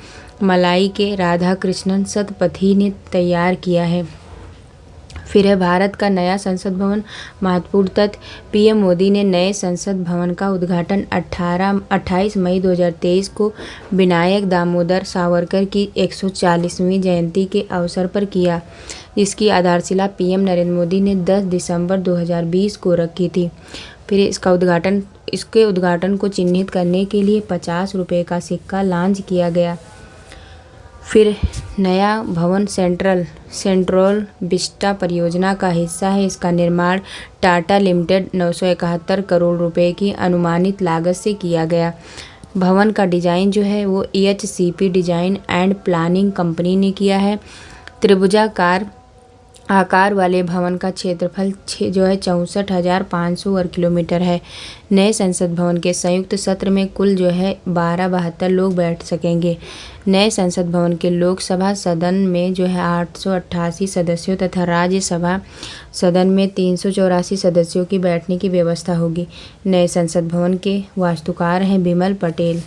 मलाई के राधा कृष्णन सतपथी ने तैयार किया है। फिर है भारत का नया संसद भवन महत्वपूर्ण तथ्य। PM मोदी ने नए संसद भवन का उद्घाटन 28 मई 2023 को विनायक दामोदर सावरकर की 140वीं जयंती के अवसर पर किया। इसकी आधारशिला PM नरेंद्र मोदी ने 10 दिसंबर 2020 को रखी थी। फिर इसके उद्घाटन को चिन्हित करने के लिए 50 रुपये का सिक्का लॉन्च किया गया। फिर नया भवन सेंट्रल विस्टा परियोजना का हिस्सा है। इसका निर्माण टाटा लिमिटेड 971 करोड़ रुपए की अनुमानित लागत से किया गया। भवन का डिजाइन जो है वो EHCP design and planning company ने किया है। त्रिभुजाकार आकार वाले भवन का क्षेत्रफल जो है 64,500 वर्ग किलोमीटर है। नए संसद भवन के संयुक्त सत्र में कुल जो है 1272 लोग बैठ सकेंगे। नए संसद भवन के लोकसभा सदन में जो है 888 सदस्यों तथा राज्यसभा सदन में 384 सदस्यों की बैठने की व्यवस्था होगी। नए संसद भवन के वास्तुकार हैं बिमल पटेल।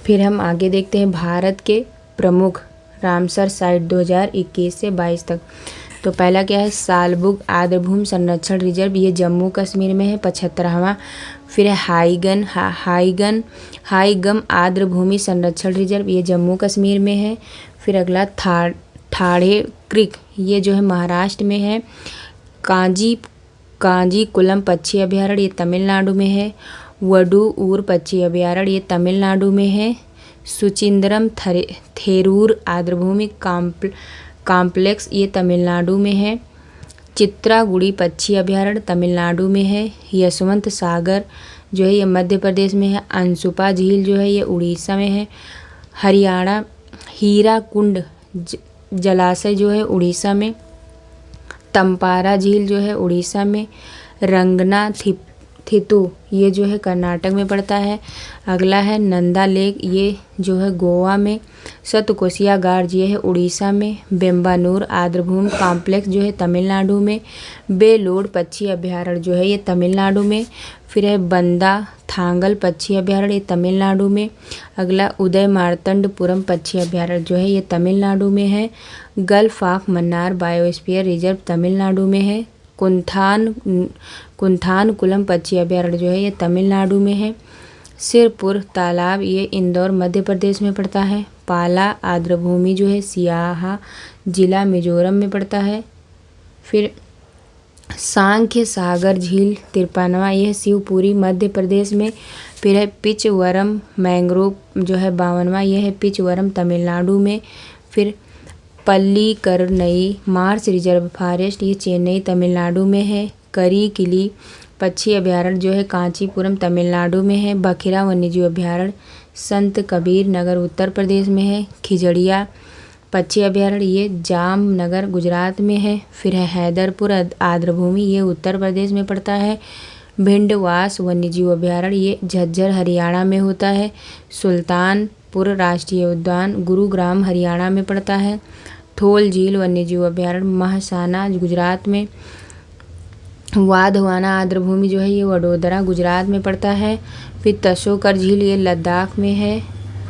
फिर हम आगे देखते हैं भारत के प्रमुख रामसर साइट 2021 से 22 तक। तो पहला क्या है सालबुग आर्द्रभूमि संरक्षण रिजर्व, ये जम्मू कश्मीर में है 75वां। फिर है हाईगम आर्द्रभूमि संरक्षण रिजर्व, ये जम्मू कश्मीर में है। फिर अगला ठाणे क्रीक ये जो है महाराष्ट्र में है। कांजीकुलम पक्षी अभयारण्य ये तमिलनाडु में है। वडूर पक्षी अभयारण्य ये तमिलनाडु में है। सुचिंद्रम थेरूर आर्द्रभूमि कॉम्प्लेक्स ये तमिलनाडु में है। चित्रागुड़ी पक्षी अभयारण्य तमिलनाडु में है। यशवंत सागर जो है ये मध्य प्रदेश में है। अंशुपा झील जो है ये उड़ीसा में है। हरियाणा हीराकुंड जलाशय जो है उड़ीसा में। तंपारा झील जो है उड़ीसा में। रंगना थितु ये जो है कर्नाटक में पड़ता है। अगला है नंदा लेक ये जो है गोवा में। सतकोशिया गार्ज ये है उड़ीसा में। बेम्बानूर आर्द्रभूमि कॉम्प्लेक्स जो है तमिलनाडु में। बेलोड पक्षी अभयारण्य जो है ये तमिलनाडु में। फिर है बंदा थांगल पक्षी अभयारण्य ये तमिलनाडु में। अगला उदय मार्तंडपुरम पक्षी अभयारण्य जो है ये तमिलनाडु में है। Gulf of Mannar biosphere reserve Tamil Nadu में है। कुंथानकुलम पक्षी अभयारण्य जो है ये तमिलनाडु में है। सिरपुर तालाब ये इंदौर मध्य प्रदेश में पड़ता है। पाला आर्द्रभूमि जो है सियाहा जिला मिजोरम में पड़ता है। फिर सांख्य सागर झील तिरपानवा यह शिवपुरी मध्य प्रदेश में। फिर है पिचवरम मैंग्रोव जो है 52वां यह है पिचवरम तमिलनाडु में। फिर पल्लीकरनई मार्स रिजर्व फॉरेस्ट ये चेन्नई तमिलनाडु में है। करीकिली पक्षी अभयारण्य जो है कांचीपुरम तमिलनाडु में है। बखिरा वन्यजीव अभयारण्य संत कबीर नगर उत्तर प्रदेश में है। खिजड़िया पक्षी अभयारण्य ये जामनगर गुजरात में है। फिर है हैदरपुर आर्द्रभूमि ये उत्तर प्रदेश में पड़ता है। भिंडवास वन्यजीव अभयारण्य ये झज्जर हरियाणा में होता है। सुल्तानपुर राष्ट्रीय उद्यान गुरुग्राम हरियाणा में पड़ता है। थोल झील वन्यजीव अभयारण्य महसाना गुजरात में। वाधवाना आर्द्रभूमि जो है ये वडोदरा गुजरात में पड़ता है। फिर तसोकर झील ये लद्दाख में है।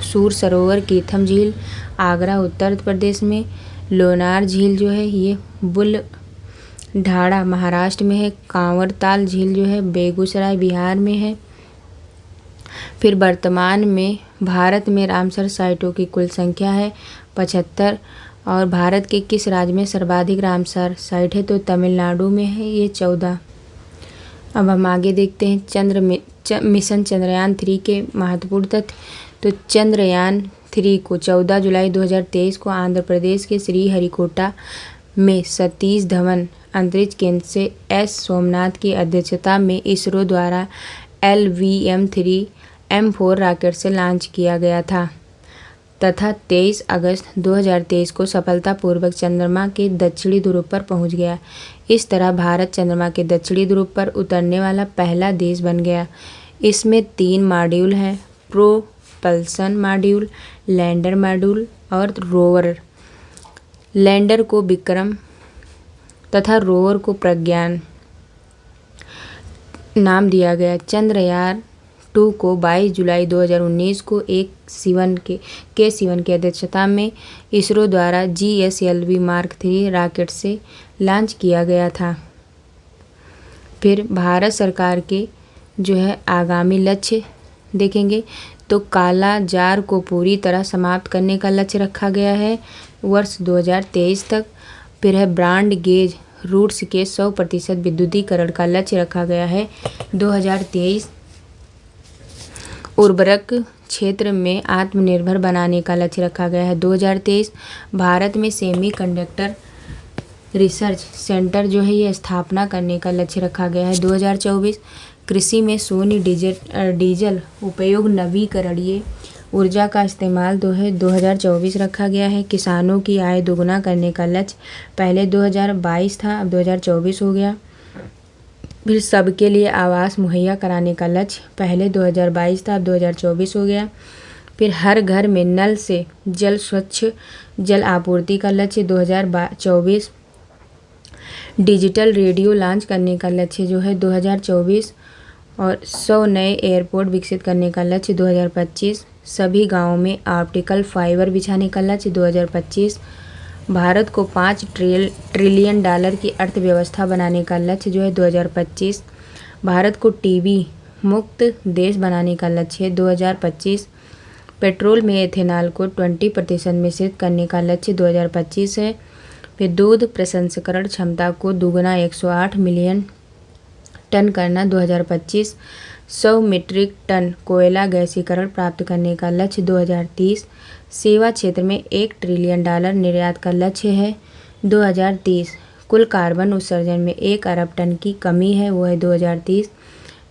सूर सरोवर कीथम झील आगरा उत्तर प्रदेश में। लोनार झील जो है ये बुलढाणा महाराष्ट्र में है। कांवरताल झील जो है बेगूसराय बिहार में है। फिर वर्तमान में भारत में रामसर साइटों की कुल संख्या है 75। और भारत के किस राज्य में सर्वाधिक रामसर साइट है तो तमिलनाडु में है ये 14। अब हम आगे देखते हैं मिशन चंद्रयान 3 के महत्वपूर्ण तथ्य। तो चंद्रयान 3 को 14 जुलाई 2023 को आंध्र प्रदेश के श्रीहरिकोटा में सतीश धवन अंतरिक्ष केंद्र से एस सोमनाथ की अध्यक्षता में इसरो द्वारा LVM-3 M4 रॉकेट से लॉन्च किया गया था तथा 23 अगस्त 2023 को सफलतापूर्वक चंद्रमा के दक्षिणी ध्रुव पर पहुंच गया। इस तरह भारत चंद्रमा के दक्षिणी ध्रुव पर उतरने वाला पहला देश बन गया। इसमें 3 मॉड्यूल हैं, प्रोपल्सन मॉड्यूल, लैंडर मॉड्यूल और रोवर। लैंडर को विक्रम तथा रोवर को प्रज्ञान नाम दिया गया। चंद्रयान 2 को 22 जुलाई 2019 को सिवन की अध्यक्षता में इसरो द्वारा GSLV मार्क 3 रॉकेट से लॉन्च किया गया था। फिर भारत सरकार के जो है आगामी लक्ष्य देखेंगे तो काला जार को पूरी तरह समाप्त करने का लक्ष्य रखा गया है वर्ष 2023 तक। फिर है ब्रॉड गेज रूट्स के 100% विद्युतीकरण का लक्ष्य रखा गया है 2023। उर्वरक क्षेत्र में आत्मनिर्भर बनाने का लक्ष्य रखा गया है 2023। भारत में सेमीकंडक्टर रिसर्च सेंटर जो है ये स्थापना करने का लक्ष्य रखा गया है 2024। कृषि में शून्य डीजल उपयोग नवीकरणीय ऊर्जा का इस्तेमाल 2024 रखा गया है। किसानों की आय दोगुना करने का लक्ष्य पहले 2022 था, अब 2024 हो गया। फिर सबके लिए आवास मुहैया कराने का लक्ष्य पहले 2022 था, अब 2024 हो गया। फिर हर घर में नल से स्वच्छ जल आपूर्ति का लक्ष्य 2024। डिजिटल रेडियो लॉन्च करने का लक्ष्य जो है 2024 और 100 नए एयरपोर्ट विकसित करने का लक्ष्य 2025। सभी गांवों में ऑप्टिकल फाइबर बिछाने का लक्ष्य 2025। भारत को $5 ट्रिलियन की अर्थव्यवस्था बनाने का लक्ष्य जो है 2025। भारत को टीबी मुक्त देश बनाने का लक्ष्य है 2025। पेट्रोल में एथेनॉल को 20% मिश्रित करने का लक्ष्य 2025 है। फिर दूध प्रसंस्करण क्षमता को दुगुना 108 मिलियन टन करना 2025। 100 मीट्रिक टन कोयला गैसीकरण प्राप्त करने का लक्ष्य 2030। सेवा क्षेत्र में $1 ट्रिलियन निर्यात का लक्ष्य है 2030। कुल कार्बन उत्सर्जन में 1 अरब टन की कमी है, वो है 2030।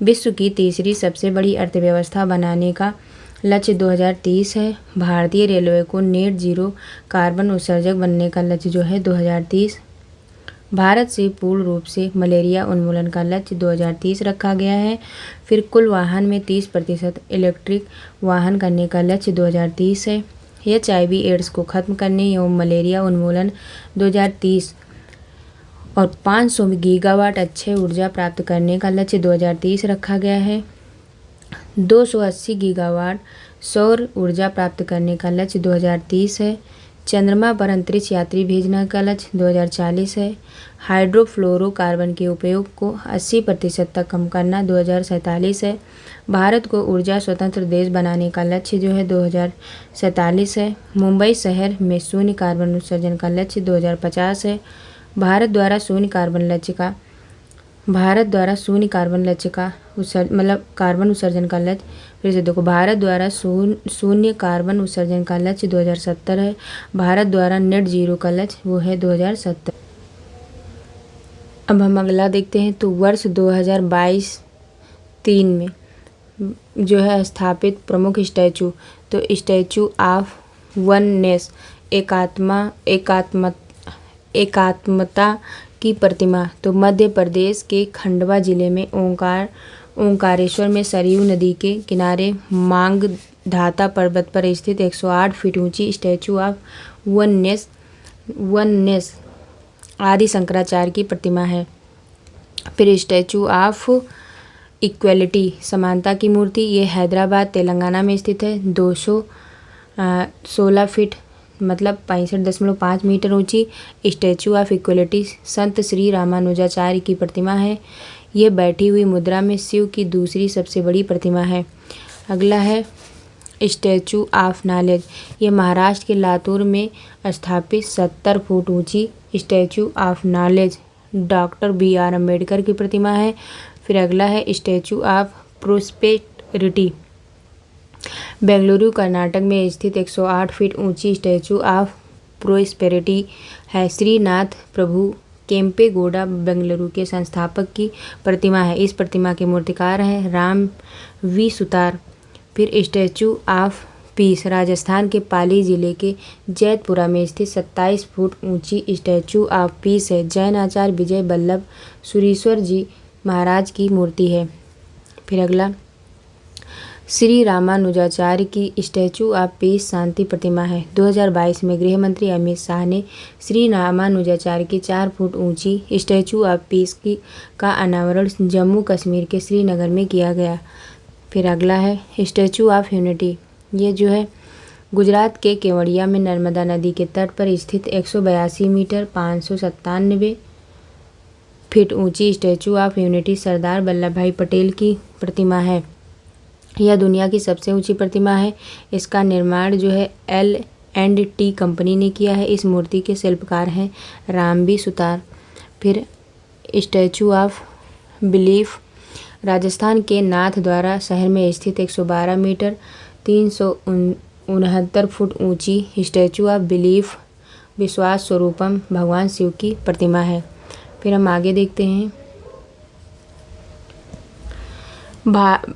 विश्व की तीसरी सबसे बड़ी अर्थव्यवस्था बनाने का लक्ष्य 2030 है। भारतीय रेलवे को नेट जीरो कार्बन उत्सर्जक बनने का लक्ष्य जो है 2030। भारत से पूर्ण रूप से मलेरिया उन्मूलन का लक्ष्य 2030 रखा गया है। फिर कुल वाहन में 30% इलेक्ट्रिक वाहन करने का लक्ष्य 2030 है। HIV एड्स को खत्म करने एवं मलेरिया उन्मूलन 2030 और 500 गीगावाट अक्षय ऊर्जा प्राप्त करने का लक्ष्य 2030 रखा गया है। 280 गीगावाट सौर ऊर्जा प्राप्त करने का लक्ष्य 2030 है। चंद्रमा पर अंतरिक्ष यात्री भेजने का लक्ष्य 2040 है। हाइड्रोफ्लोरोकार्बन के उपयोग को 80% तक कम करना 2047 है। भारत को ऊर्जा स्वतंत्र देश बनाने का लक्ष्य जो है 2047 है। मुंबई शहर में शून्य कार्बन उत्सर्जन का लक्ष्य 2050 है। भारत द्वारा शून्य कार्बन उत्सर्जन का लक्ष्य फिर से देखो, भारत द्वारा शून्य कार्बन उत्सर्जन का लक्ष्य 2070 है। भारत द्वारा नेट जीरो का लक्ष्य वो है 2070। अब हम अगला देखते हैं। तो वर्ष 2022-23 में जो है स्थापित प्रमुख स्टैचू, तो स्टैचू ऑफ वननेस एकात्मता की प्रतिमा, तो मध्य प्रदेश के खंडवा जिले में ओंकारेश्वर में सरयू नदी के किनारे मांगधाता पर्वत पर स्थित 108 फीट ऊंची स्टैचू ऑफ वननेस आदि शंकराचार्य की प्रतिमा है। फिर स्टैचू ऑफ इक्वलिटी समानता की मूर्ति, ये हैदराबाद तेलंगाना में स्थित है। 216 फीट मतलब 65.5 मीटर ऊंची स्टैचू ऑफ इक्वलिटी संत श्री रामानुजाचार्य की प्रतिमा है। ये बैठी हुई मुद्रा में शिव की दूसरी सबसे बड़ी प्रतिमा है। अगला है स्टैचू ऑफ नॉलेज, ये महाराष्ट्र के लातूर में स्थापित 70 फुट ऊंची statue of knowledge doctor BR Ambedkar की प्रतिमा है। फिर अगला है statue of prosperity, Bengaluru Karnataka में स्थित 108 फीट ऊंची स्टैचू ऑफ प्रोस्पेरिटी है। श्रीनाथ प्रभु केम्पेगौड़ा बेंगलुरु के संस्थापक की प्रतिमा है। इस प्रतिमा के मूर्तिकार हैं राम V सुतार। फिर स्टैचू ऑफ पीस, राजस्थान के पाली जिले के जैतपुरा में स्थित 27 फुट ऊंची स्टैचू ऑफ पीस है। जैन आचार्य विजय वल्लभ सुरीश्वर जी महाराज की मूर्ति है। फिर अगला श्री रामानुजाचार्य की स्टैचू ऑफ पीस शांति प्रतिमा है। 2022 में गृह मंत्री अमित शाह ने श्री रामानुजाचार्य की 4 फुट ऊंची स्टैचू ऑफ पीस का अनावरण जम्मू कश्मीर के श्रीनगर में किया गया। फिर अगला है स्टैचू ऑफ यूनिटी, ये जो है गुजरात के केवड़िया में नर्मदा नदी के तट पर स्थित 182 मीटर 597 फीट ऊंची statue of unity Sardar Vallabh भाई पटेल की प्रतिमा है। यह दुनिया की सबसे ऊंची प्रतिमा है। इसका निर्माण जो है L&T कंपनी ने किया है। इस मूर्ति के शिल्पकार हैं राम V सुतार। फिर स्टैचू ऑफ बिलीफ, राजस्थान के नाथद्वारा शहर में स्थित 112 मीटर 369 फुट ऊंची स्टैचू ऑफ बिलीफ विश्वास स्वरूपम भगवान शिव की प्रतिमा है। फिर हम आगे देखते हैं।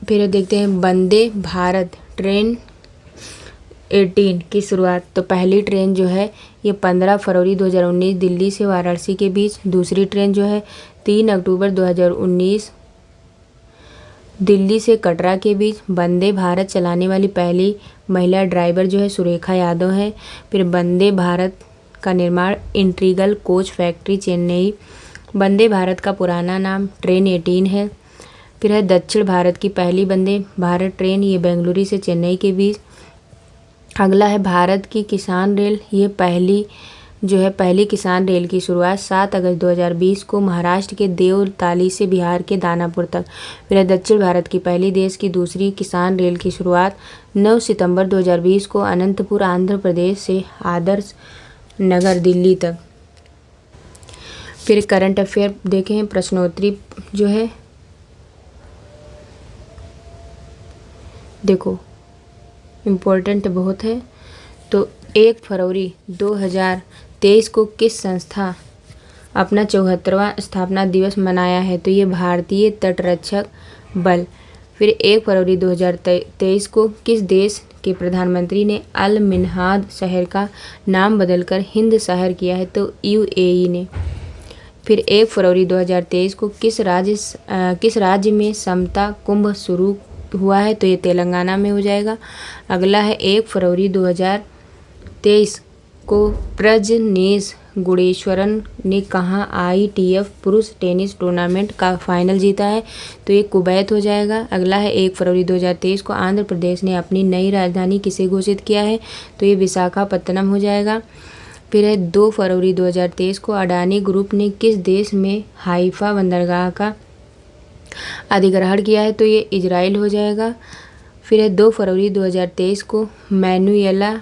फिर देखते हैं वंदे भारत ट्रेन 18 की शुरुआत। तो पहली ट्रेन जो है ये 15 फरवरी 2019 दिल्ली से वाराणसी के बीच। दूसरी ट्रेन जो है 3 अक्टूबर 2019 दिल्ली से कटरा के बीच। वंदे भारत चलाने वाली पहली महिला ड्राइवर जो है सुरेखा यादव है। फिर वंदे भारत का निर्माण integral coach factory Chennai. Vande Bharat का पुराना नाम ट्रेन 18 है। फिर है दक्षिण भारत की पहली वंदे भारत ट्रेन, ये बेंगलुरु से चेन्नई के बीच। अगला है भारत की किसान रेल, ये पहली जो है पहली किसान रेल की शुरुआत 7 अगस्त 2020 को महाराष्ट्र के देवताली से बिहार के दानापुर तक। फिर है दक्षिण भारत की पहली देश की दूसरी किसान रेल की शुरुआत 9 सितंबर 2020 को अनंतपुर आंध्र प्रदेश से आदर्श नगर दिल्ली तक। फिर करंट अफेयर देखें, प्रश्नोत्तरी जो है देखो इम्पोर्टेंट बहुत है। तो 1 फरवरी 2023 को किस संस्था अपना 74वां स्थापना दिवस मनाया है? तो ये भारतीय तटरक्षक बल। फिर 1 फरवरी 2023 को किस देश के प्रधानमंत्री ने अल मिन्हाद शहर का नाम बदलकर हिंद शहर किया है? तो UAE ने। फिर 1 फरवरी 2023 को किस राज्य में समता कुंभ शुरू हुआ है? तो ये तेलंगाना में हो जाएगा। अगला है 1 फरवरी 2023 को प्रजनेश गुणेश्वरन ने कहाँ ITF पुरुष टेनिस टूर्नामेंट का फाइनल जीता है? तो ये कुवैत हो जाएगा। अगला है 1 फरवरी 2023 को आंध्र प्रदेश ने अपनी नई राजधानी किसे घोषित किया है? तो ये विशाखापत्तनम हो जाएगा। फिर है 2 फरवरी 2023 को अडानी ग्रुप ने किस देश में हाइफा बंदरगाह का अधिग्रहण किया है? तो ये इजराइल हो जाएगा। फिर है 2 फरवरी 2023 को मैनुएला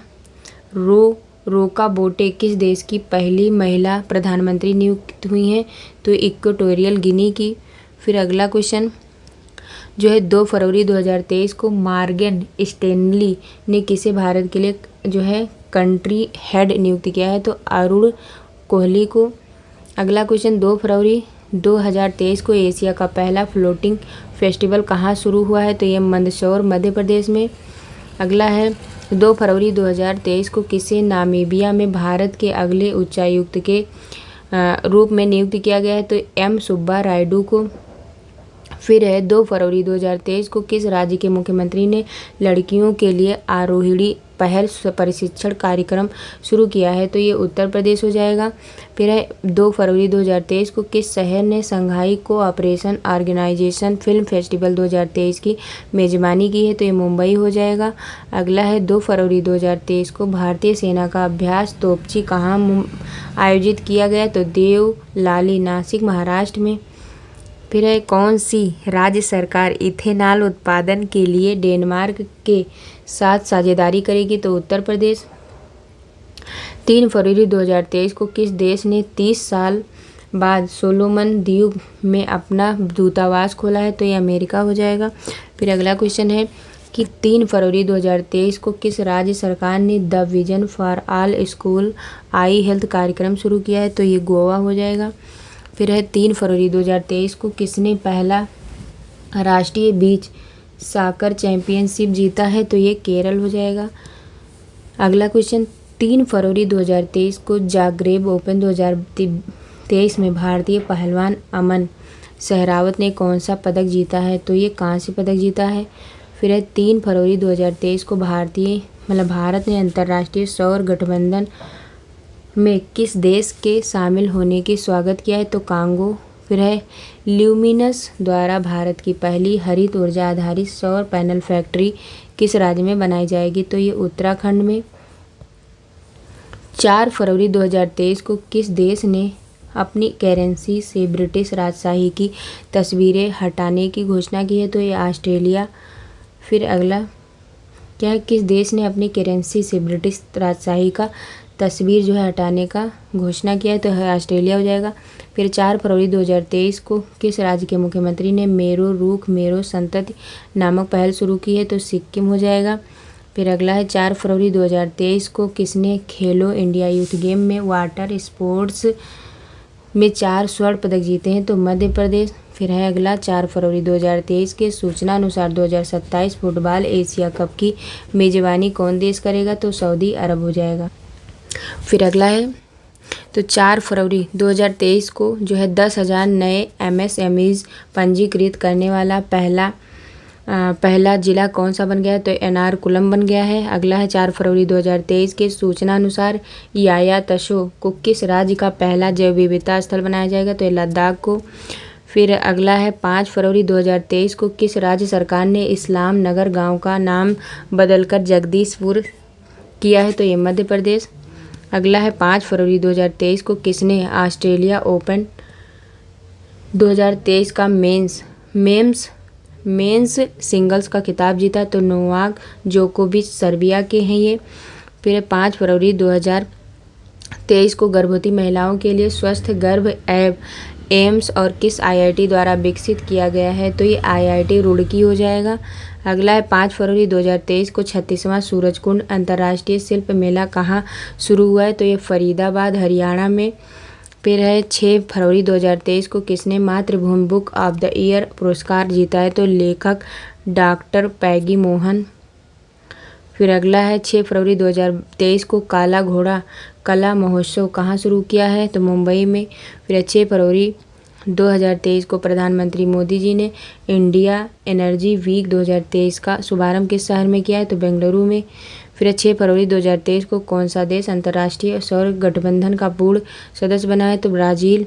रोकाबोटे किस देश की पहली महिला प्रधानमंत्री नियुक्त हुई हैं? तो इक्वेटोरियल गिनी की। फिर अगला क्वेश्चन जो है 2 फरवरी 2023 को मॉर्गन स्टैनली ने किसे भारत के लिए जो है कंट्री हेड नियुक्त किया है? तो अरुण कोहली को। अगला क्वेश्चन 2 फरवरी 2023 को एशिया का पहला फ्लोटिंग फेस्टिवल कहाँ शुरू हुआ है? तो ये मंदसौर मध्य प्रदेश में। अगला है 2 फरवरी 2023 को किसे नामीबिया में भारत के अगले उच्चायुक्त के रूप में नियुक्त किया गया है? तो M सुब्बा रायडू को। फिर है 2 फरवरी 2023 को किस राज्य के मुख्यमंत्री ने लड़कियों के लिए आरोहिणी पहल प्रशिक्षण कार्यक्रम शुरू किया है? तो ये उत्तर प्रदेश हो जाएगा। फिर है 2 फरवरी 2023 को किस शहर ने Shanghai cooperation organisation film festival 2023 की मेजबानी की है? तो ये मुंबई हो जाएगा। अगला है 2 फरवरी 2023 को भारतीय सेना का अभ्यास तोपची कहाँ आयोजित किया गया? तो देवलाली नासिक महाराष्ट्र में। फिर है कौन सी राज्य सरकार इथेनॉल उत्पादन के लिए डेनमार्क के साथ साझेदारी करेगी? तो उत्तर प्रदेश। 3 फरवरी 2023 को किस देश ने 30 साल बाद सोलोमन द्वीप में अपना दूतावास खोला है? तो ये अमेरिका हो जाएगा। फिर अगला क्वेश्चन है कि 3 फरवरी 2023 को किस राज्य सरकार ने the vision for all school I health कार्यक्रम शुरू किया है? तो ये गोवा हो जाएगा। फिर है 3 फरवरी 2023 को किसने पहला राष्ट्रीय बीच साकर चैंपियनशिप जीता है? तो ये केरल हो जाएगा। अगला क्वेश्चन 3 फरवरी 2023 को जाग्रेब ओपन 2023 में भारतीय पहलवान अमन सहरावत ने कौन सा पदक जीता है? तो ये कांस्य पदक जीता है। फिर है 3 फरवरी 2023 को भारत ने अंतर्राष्ट्रीय सौर गठबंधन में किस देश के शामिल होने की स्वागत किया है? तो कांगो। फिर है ल्यूमिनस द्वारा भारत की पहली हरित ऊर्जा आधारित सौर पैनल फैक्ट्री किस राज्य में बनाई जाएगी? तो ये उत्तराखंड में। 4 फरवरी 2023 को किस देश ने अपनी करेंसी से ब्रिटिश राजशाही की तस्वीरें हटाने की घोषणा की है? तो ये ऑस्ट्रेलिया। फिर अगला क्या है, किस देश ने अपनी करेंसी से ब्रिटिश राजशाही का तस्वीर जो है हटाने का घोषणा किया है? तो है ऑस्ट्रेलिया हो जाएगा। फिर 4 फरवरी 2023 को किस राज्य के मुख्यमंत्री ने मेरो रुख मेरो संतति नामक पहल शुरू की है? तो सिक्किम हो जाएगा। फिर अगला है 4 फरवरी 2023 को किसने खेलो इंडिया यूथ गेम में वाटर स्पोर्ट्स में 4 स्वर्ण पदक जीते हैं? तो मध्य प्रदेश। फिर है अगला 4 फरवरी 2023 के सूचना अनुसार 2027 फुटबॉल एशिया कप की मेजबानी कौन देश करेगा? तो सऊदी अरब हो जाएगा। फिर अगला है तो 4 फरवरी 2023 को जो है 10,000 नए MSMEs पंजीकृत करने वाला पहला जिला कौन सा बन गया है? तो एर्नाकुलम बन गया है। अगला है 4 फरवरी 2023 के सूचना अनुसार यायातशो को किस राज्य का पहला जैव विविधता स्थल बनाया जाएगा? तो लद्दाख को। फिर अगला है 5 फरवरी 2023 को किस राज्य सरकार ने इस्लाम नगर गाँव का नाम बदलकर जगदीशपुर किया है? तो ये मध्य प्रदेश। अगला है 5 फरवरी 2023 को किसने ऑस्ट्रेलिया ओपन 2023 का मेंस सिंगल्स का खिताब जीता? तो नोवाक जोकोविच सर्बिया के हैं ये। फिर 5 फरवरी 2023 को गर्भवती महिलाओं के लिए स्वस्थ गर्भ ऐप एम्स और किस आईआईटी द्वारा विकसित किया गया है? तो ये आईआईटी रुड़की हो जाएगा। अगला है 5 फरवरी 2023 को 36वां सूरजकुंड अंतर्राष्ट्रीय शिल्प मेला कहाँ शुरू हुआ है? तो ये फरीदाबाद हरियाणा में। फिर है 6 फरवरी 2023 को किसने मातृभूमि बुक ऑफ द ईयर पुरस्कार जीता है? तो लेखक डॉक्टर पैगी मोहन। फिर अगला है 6 फरवरी 2023 को काला घोड़ा कला महोत्सव कहाँ शुरू किया है? तो मुंबई में। फिर 6 फरवरी 2023 को प्रधानमंत्री मोदी जी ने इंडिया एनर्जी वीक 2023 का शुभारंभ किस शहर में किया है? तो बेंगलुरु में। फिर 6 फरवरी 2023 को कौन सा देश अंतर्राष्ट्रीय सौर गठबंधन का पूर्ण सदस्य बना है? तो ब्राज़ील।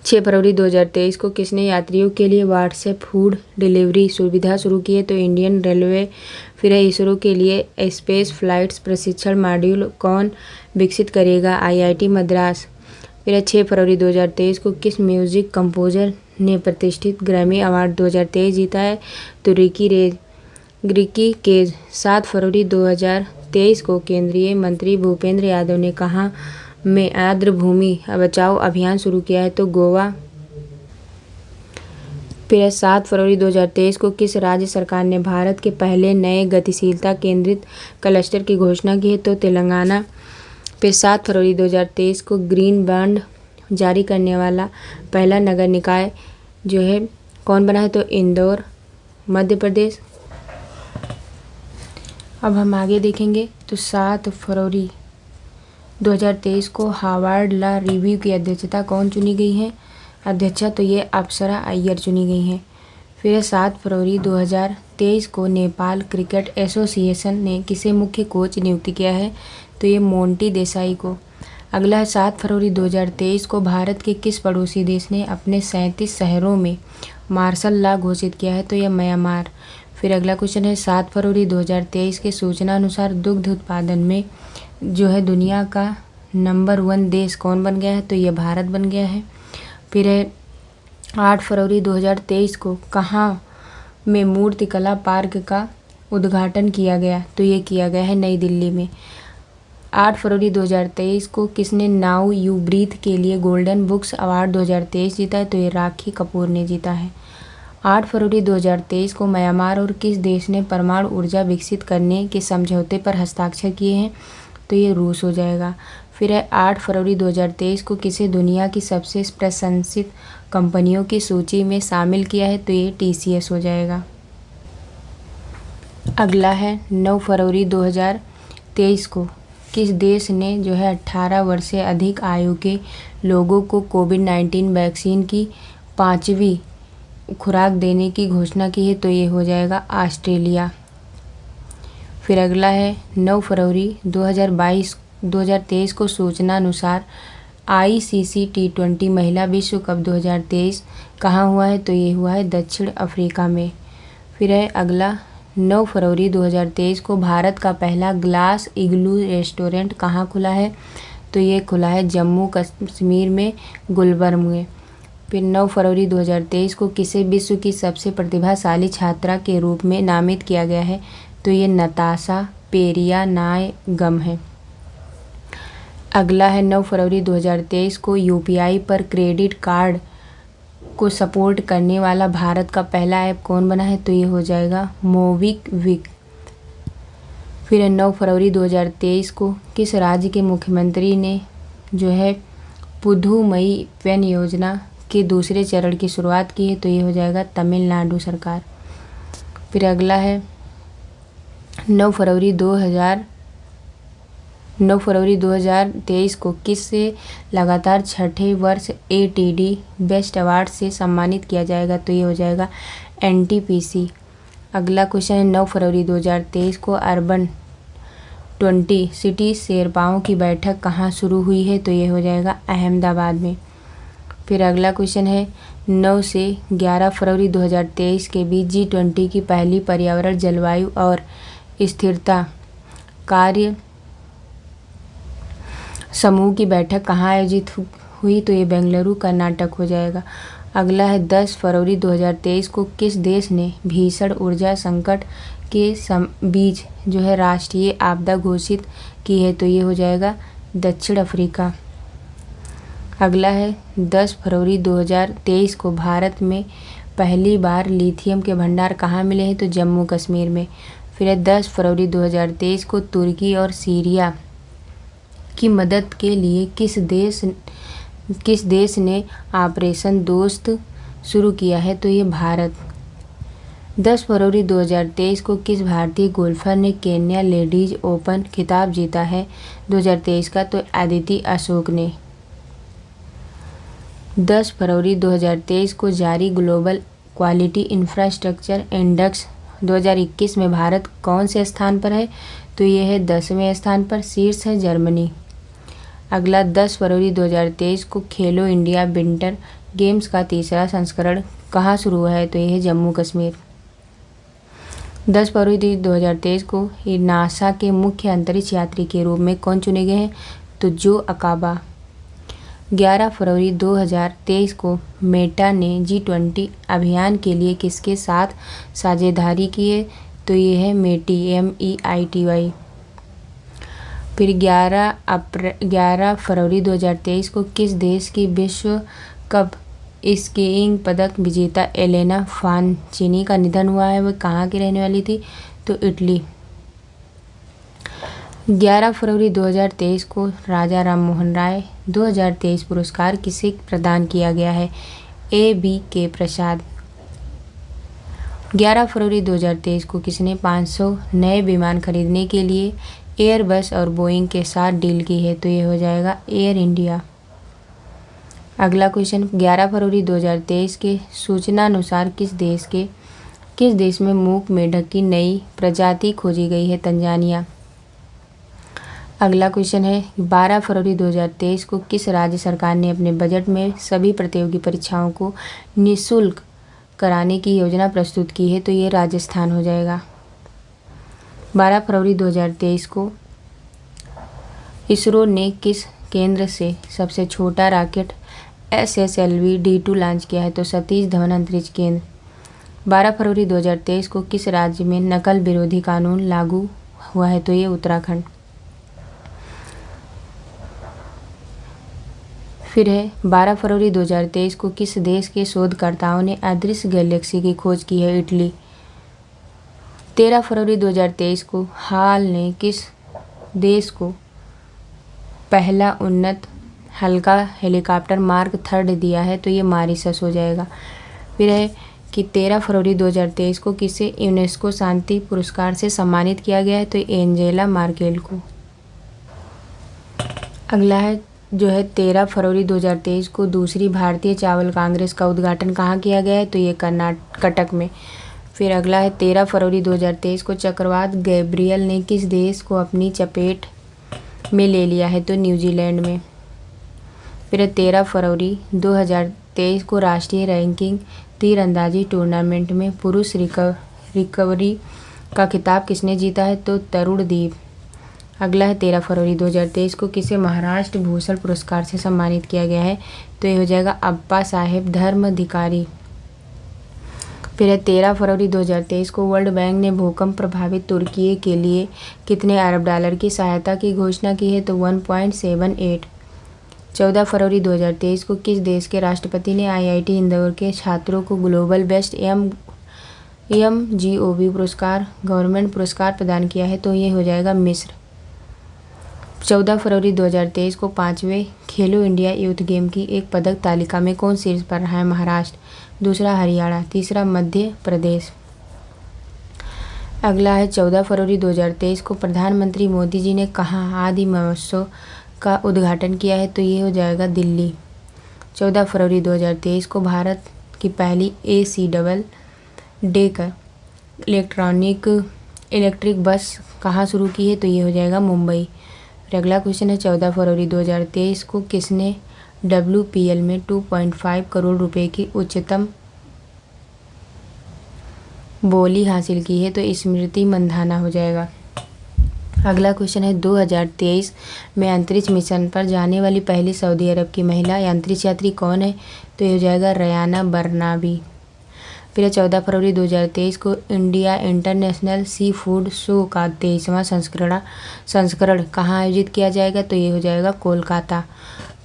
6 फरवरी 2023 को किसने यात्रियों के लिए व्हाट्सएप फूड डिलीवरी सुविधा शुरू की है? तो इंडियन रेलवे। फिर है इसरो के लिए स्पेस फ्लाइट्स प्रशिक्षण मॉड्यूल कौन विकसित करेगा? आईआईटी मद्रास। फिर 6 फरवरी 2023 को किस म्यूजिक कंपोजर ने प्रतिष्ठित ग्रैमी अवार्ड 2023 जीता है? तो रिकी केज। 7 फरवरी 2023 को केंद्रीय मंत्री भूपेंद्र यादव ने कहाँ में आर्द्र भूमि बचाओ अभियान शुरू किया है? तो गोवा। फिर 7 फरवरी 2023 को किस राज्य सरकार ने भारत के पहले नए गतिशीलता केंद्रित क्लस्टर की घोषणा की है? तो तेलंगाना। फिर 7 फरवरी 2023 को ग्रीन बॉन्ड जारी करने वाला पहला नगर निकाय जो है कौन बना है? तो इंदौर मध्य प्रदेश। अब हम आगे देखेंगे। तो 7 फरवरी 2023 को हार्वर्ड लॉ रिव्यू की अध्यक्षता कौन चुनी गई है? अध्यक्षा तो ये अप्सरा अय्यर चुनी गई हैं। फिर 7 फरवरी 2023 को नेपाल क्रिकेट एसोसिएशन ने किसे मुख्य कोच नियुक्त किया है? तो ये मोंटी देसाई को। अगला है 7 फरवरी 2023 को भारत के किस पड़ोसी देश ने अपने 37 शहरों में मार्शल लॉ घोषित किया है? तो यह म्यांमार। फिर अगला क्वेश्चन है 7 फरवरी 2023 के सूचना अनुसार दुग्ध उत्पादन में जो है दुनिया का नंबर 1 देश कौन बन गया है? तो यह भारत बन गया है। फिर है 8 फरवरी 2023 को कहाँ में मूर्तिकला पार्क का उद्घाटन किया गया? तो ये किया गया है नई दिल्ली में। 8 फरवरी 2023 को किसने नाउ यू ब्रीथ के लिए गोल्डन बुक्स अवार्ड 2023 जीता है? तो ये राखी कपूर ने जीता है। 8 फरवरी 2023 को म्यांमार और किस देश ने परमाणु ऊर्जा विकसित करने के समझौते पर हस्ताक्षर किए हैं? तो ये रूस हो जाएगा। फिर है 8 फरवरी 2023 को किसे दुनिया की सबसे प्रशंसित कंपनियों की सूची में शामिल किया है? तो ये टीसीएस हो जाएगा। अगला है 9 फरवरी 2023 को किस देश ने जो है 18 वर्ष से अधिक आयु के लोगों को कोविड-19 वैक्सीन की 5वीं खुराक देने की घोषणा की है? तो ये हो जाएगा ऑस्ट्रेलिया। फिर अगला है 9 फरवरी 2023 को सूचना अनुसार आईसीसी T20 महिला विश्व कप 2023 कहाँ हुआ है? तो ये हुआ है दक्षिण अफ्रीका में। फिर है अगला 9 फरवरी 2023 को भारत का पहला ग्लास इग्लू रेस्टोरेंट कहाँ खुला है? तो ये खुला है जम्मू कश्मीर में गुलबर्ग में। फिर 9 फरवरी 2023 को किसे विश्व की सबसे प्रतिभाशाली छात्रा के रूप में नामित किया गया है? तो ये नताशा पेरियानायगम है। अगला है 9 फरवरी 2023 को यूपीआई पर क्रेडिट कार्ड को सपोर्ट करने वाला भारत का पहला ऐप कौन बना है? तो ये हो जाएगा मोबिक्विक। फिर 9 फरवरी 2023 को किस राज्य के मुख्यमंत्री ने जो है पुदुमई योजना के दूसरे चरण की शुरुआत की है? तो ये हो जाएगा तमिलनाडु सरकार। फिर अगला है 9 फरवरी 2023 को किस से लगातार छठे वर्ष ATD बेस्ट अवार्ड से सम्मानित किया जाएगा? तो ये हो जाएगा NTPC। अगला क्वेश्चन है 9 फरवरी 2023 को अर्बन 20 सिटी शेरपाओं की बैठक कहाँ शुरू हुई है? तो ये हो जाएगा अहमदाबाद में। फिर अगला क्वेश्चन है 9 से 11 फरवरी 2023 के बीच G20 की पहली पर्यावरण जलवायु और स्थिरता कार्य समूह की बैठक कहाँ आयोजित हुई, तो ये बेंगलुरु कर्नाटक हो जाएगा। अगला है 10 फरवरी 2023 को किस देश ने भीषण ऊर्जा संकट के बीच जो है राष्ट्रीय आपदा घोषित की है, तो ये हो जाएगा दक्षिण अफ्रीका। अगला है 10 फरवरी 2023 को भारत में पहली बार लिथियम के भंडार कहाँ मिले हैं, तो जम्मू कश्मीर में। फिर है 10 फरवरी 2023 को तुर्की और सीरिया की मदद के लिए किस देश ने ऑपरेशन दोस्त शुरू किया है, तो ये भारत। 10 फरवरी 2023 को किस भारतीय गोल्फर ने केन्या लेडीज ओपन खिताब जीता है 2023 का, तो अदिति अशोक ने। 10 फरवरी 2023 को जारी ग्लोबल क्वालिटी इंफ्रास्ट्रक्चर इंडेक्स 2021 में भारत कौन से स्थान पर है, तो ये है 10वें स्थान पर, शीर्ष है जर्मनी। अगला 10 फरवरी 2023 को खेलो इंडिया विंटर गेम्स का तीसरा संस्करण कहाँ शुरू हुआ है, तो यह है जम्मू कश्मीर। 10 फरवरी 2023 को नासा के मुख्य अंतरिक्ष यात्री के रूप में कौन चुने गए हैं, तो जो अकाबा। 11 फरवरी 2023 को मेटा ने G20 अभियान के लिए किसके साथ साझेदारी की है, तो ये है मेटी MEITY। फिर 11 फरवरी 2023 को किस देश की विश्व कप स्कीइंग पदक विजेता एलेना फानचिनी का निधन हुआ है, वह कहाँ की रहने वाली थी, तो इटली। 11 फरवरी 2023 को राजा राममोहन राय 2023 पुरस्कार किसे प्रदान किया गया है, ABK प्रसाद। 11 फरवरी 2023 को किसने 500 नए विमान खरीदने के लिए एयरबस और बोइंग के साथ डील की है, तो ये हो जाएगा एयर इंडिया। अगला क्वेश्चन 11 फरवरी 2023 के सूचनानुसार किस देश में मूक मेढक की नई प्रजाति खोजी गई है, तंजानिया। अगला क्वेश्चन है 12 फरवरी 2023 को किस राज्य सरकार ने अपने बजट में सभी प्रतियोगी परीक्षाओं को निःशुल्क कराने की योजना प्रस्तुत की है, तो ये राजस्थान हो जाएगा। 12 फरवरी 2023 को इसरो ने किस केंद्र से सबसे छोटा रॉकेट SSLV D2 लॉन्च किया है, तो सतीश धवन अंतरिक्ष केंद्र। 12 फरवरी 2023 को किस राज्य में नकल विरोधी कानून लागू हुआ है, तो ये उत्तराखंड। फिर है 12 फरवरी 2023 को किस देश के शोधकर्ताओं ने अदृश्य गैलेक्सी की खोज की है, इटली। 13 फरवरी 2023 को हाल ने किस देश को पहला उन्नत हल्का हेलीकॉप्टर मार्क 3 दिया है, तो ये मॉरिशस हो जाएगा। फिर है कि 13 फरवरी 2023 को किसे यूनेस्को शांति पुरस्कार से सम्मानित किया गया है, तो एंजेला मर्केल को। अगला है जो है 13 फरवरी 2023 को दूसरी भारतीय चावल कांग्रेस का उद्घाटन कहाँ किया गया है, तो ये कटक में। फिर अगला है 13 फरवरी 2023 को चक्रवात गैब्रियल ने किस देश को अपनी चपेट में ले लिया है, तो न्यूजीलैंड में। फिर 13 फरवरी 2023 को राष्ट्रीय रैंकिंग तीरंदाजी टूर्नामेंट में पुरुष रिकवरी का खिताब किसने जीता है, तो तरुणदीप। अगला है 13 फरवरी 2023 को किसे महाराष्ट्र भूषण पुरस्कार से सम्मानित किया गया है, तो ये हो जाएगा अप्पा साहेब धर्माधिकारी। फिर है 13 फरवरी 2023 को वर्ल्ड बैंक ने भूकंप प्रभावित तुर्की के लिए कितने अरब डॉलर की सहायता की घोषणा की है, तो 1.78। 14 फरवरी 2023 को किस देश के राष्ट्रपति ने IIT इंदौर के छात्रों को ग्लोबल बेस्ट MGOV पुरस्कार गवर्नमेंट पुरस्कार प्रदान किया है, तो ये हो जाएगा मिस्र। 14 फरवरी 2023 को 5वें खेलो इंडिया यूथ गेम की एक पदक तालिका में कौन शीर्ष पर रहा है, महाराष्ट्र, दूसरा हरियाणा, तीसरा मध्य प्रदेश। अगला है 14 फरवरी 2023 को प्रधानमंत्री मोदी जी ने कहाँ आदि महोत्सव का उद्घाटन किया है, तो ये हो जाएगा दिल्ली। 14 फरवरी 2023 को भारत की पहली AC double decker electric bus कहाँ शुरू की है, तो ये हो जाएगा मुंबई। फिर अगला क्वेश्चन है 14 फरवरी 2023 को किसने WPL में 2.5 करोड़ रुपए की उच्चतम बोली हासिल की है, तो स्मृति मंधाना हो जाएगा। अगला क्वेश्चन है 2023 में अंतरिक्ष मिशन पर जाने वाली पहली सऊदी अरब की महिला अंतरिक्ष यात्री कौन है? तो ये हो जाएगा रयाना बरनाबी। फिर 14 फरवरी 2023 को India international sea food show का 23वां संस्करण कहाँ आयोजित किया जाएगा? तो ये हो जाएगा कोलकाता।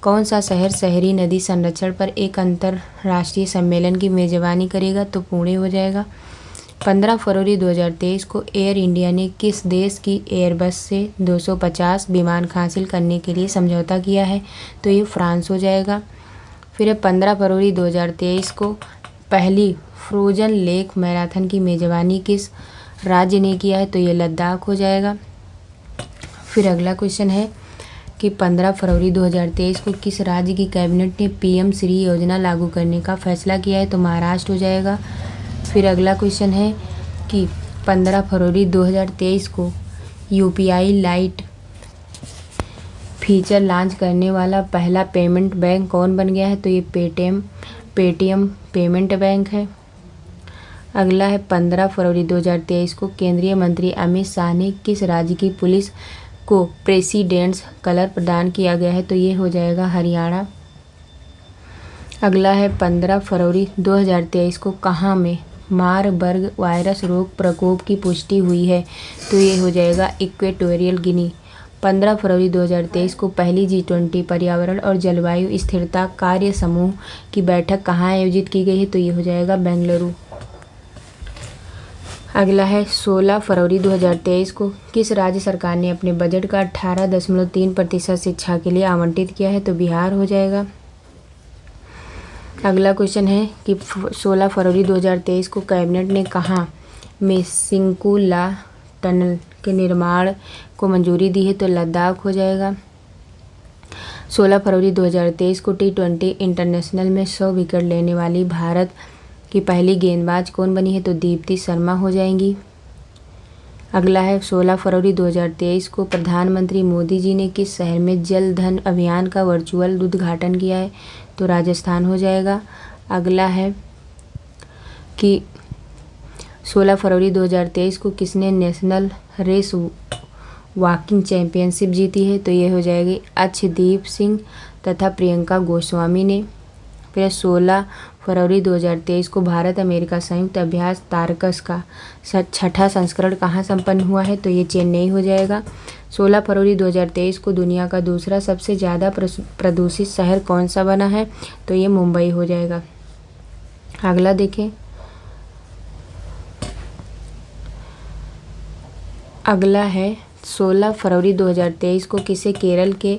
कौन सा शहर शहरी नदी संरक्षण पर एक अंतर्राष्ट्रीय सम्मेलन की मेजबानी करेगा? तो पुणे हो जाएगा। 15 फरवरी 2023 को एयर इंडिया ने किस देश की एयरबस से 250 विमान हासिल करने के लिए समझौता किया है? तो ये फ्रांस हो जाएगा। फिर 15 फरवरी 2023 को पहली फ्रोजन लेक मैराथन की मेजबानी किस राज्य ने किया है? तो ये लद्दाख हो जाएगा। फिर अगला क्वेश्चन है कि 15 फरवरी 2023 को किस राज्य की कैबिनेट ने पीएम श्री योजना लागू करने का फैसला किया है? तो महाराष्ट्र हो जाएगा। फिर अगला क्वेश्चन है कि 15 फरवरी 2023 को यूपीआई लाइट फीचर लॉन्च करने वाला पहला पेमेंट बैंक कौन बन गया है? तो ये पेटीएम पेमेंट बैंक है। अगला है 15 फरवरी 2023 को केंद्रीय मंत्री अमित शाह ने किस राज्य की पुलिस को प्रेसिडेंट्स कलर प्रदान किया गया है? तो ये हो जाएगा हरियाणा। अगला है 15 फरवरी 2023 को कहाँ में मारबर्ग वायरस रोग प्रकोप की पुष्टि हुई है? तो ये हो जाएगा इक्वेटोरियल गिनी। 15 फरवरी 2023 को पहली G20 पर्यावरण और जलवायु स्थिरता कार्य समूह की बैठक कहाँ आयोजित की गई है? तो ये हो जाएगा बेंगलुरु। अगला है 16 फरवरी 2023 को किस राज्य सरकार ने अपने बजट का 18.3% शिक्षा के लिए आवंटित किया है? तो बिहार हो जाएगा। अगला क्वेश्चन है कि 16 फरवरी 2023 को कैबिनेट ने कहाँ में सिंकुला टनल के निर्माण को मंजूरी दी है? तो लद्दाख हो जाएगा। 16 फरवरी 2023 को T20 इंटरनेशनल में 100 विकेट लेने वाली भारत की पहली गेंदबाज कौन बनी है? तो दीप्ति शर्मा हो जाएंगी। अगला है 16 फरवरी 2023 को प्रधानमंत्री मोदी जी ने किस शहर में जल धन अभियान का वर्चुअल उद्घाटन किया है? तो राजस्थान हो जाएगा। अगला है कि 16 फरवरी 2023 को किसने नेशनल रेस वॉकिंग चैंपियनशिप जीती है? तो ये हो जाएगी अर्शदीप सिंह तथा प्रियंका गोस्वामी ने। फिर 16 फरवरी 2023 को भारत अमेरिका संयुक्त अभ्यास तारकस का 6ठा संस्करण कहाँ संपन्न हुआ है? तो ये चेन्नई हो जाएगा। 16 फरवरी 2023 को दुनिया का दूसरा सबसे ज़्यादा प्रदूषित शहर कौन सा बना है? तो ये मुंबई हो जाएगा। अगला देखें, अगला है 16 फरवरी 2023 को किसे केरल के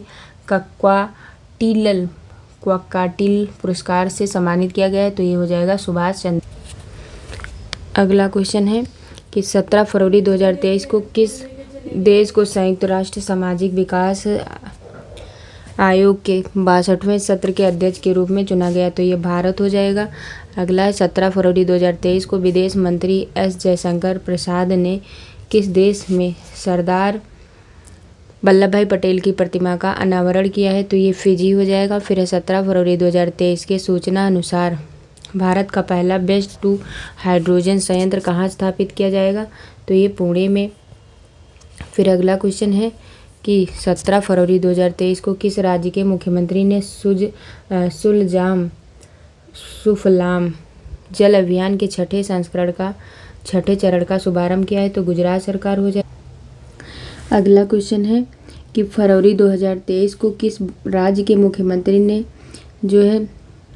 क्वाकाटिल पुरस्कार से सम्मानित किया गया है? तो ये हो जाएगा सुभाष चंद्र। अगला क्वेश्चन है कि 17 फरवरी 2023 को किस देश को संयुक्त राष्ट्र सामाजिक विकास आयोग के 62वें सत्र के अध्यक्ष के रूप में चुना गया? तो ये भारत हो जाएगा। अगला है 17 फरवरी 2023 को विदेश मंत्री एस जयशंकर प्रसाद ने किस देश में सरदार वल्लभ भाई पटेल की प्रतिमा का अनावरण किया है? तो ये फिजी हो जाएगा। फिर 17 फरवरी 2023 के सूचना अनुसार भारत का पहला बेस्ट टू हाइड्रोजन संयंत्र कहाँ स्थापित किया जाएगा? तो ये पुणे में। फिर अगला क्वेश्चन है कि 17 फरवरी 2023 को किस राज्य के मुख्यमंत्री ने सुजलाम सुफलाम जल अभियान के छठे चरण का शुभारंभ किया है? तो गुजरात सरकार हो जाए। अगला क्वेश्चन है कि फरवरी 2023 को किस राज्य के मुख्यमंत्री ने जो है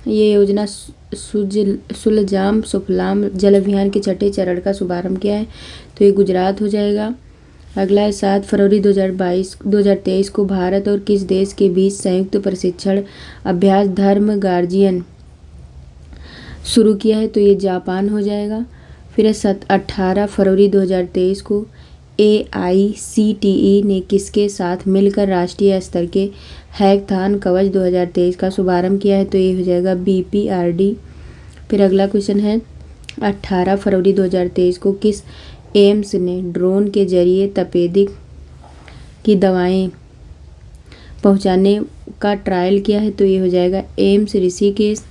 ये योजना सुजलाम सुफलाम जल अभियान के छठे चरण का शुभारंभ किया है? तो ये गुजरात हो जाएगा। अगला है 7 फरवरी 2023 को भारत और किस देश के बीच संयुक्त प्रशिक्षण अभ्यास धर्म गार्जियन शुरू किया है? तो ये जापान हो जाएगा। फिर 18 फरवरी 2023 को AICTE ने किसके साथ मिलकर राष्ट्रीय स्तर के हैकथॉन कवच 2023 का शुभारंभ किया है? तो ये हो जाएगा BPRD। फिर अगला क्वेश्चन है 18 फरवरी 2023 को किस एम्स ने ड्रोन के जरिए तपेदिक की दवाएं पहुंचाने का ट्रायल किया है? तो ये हो जाएगा एम्स ऋषिकेश।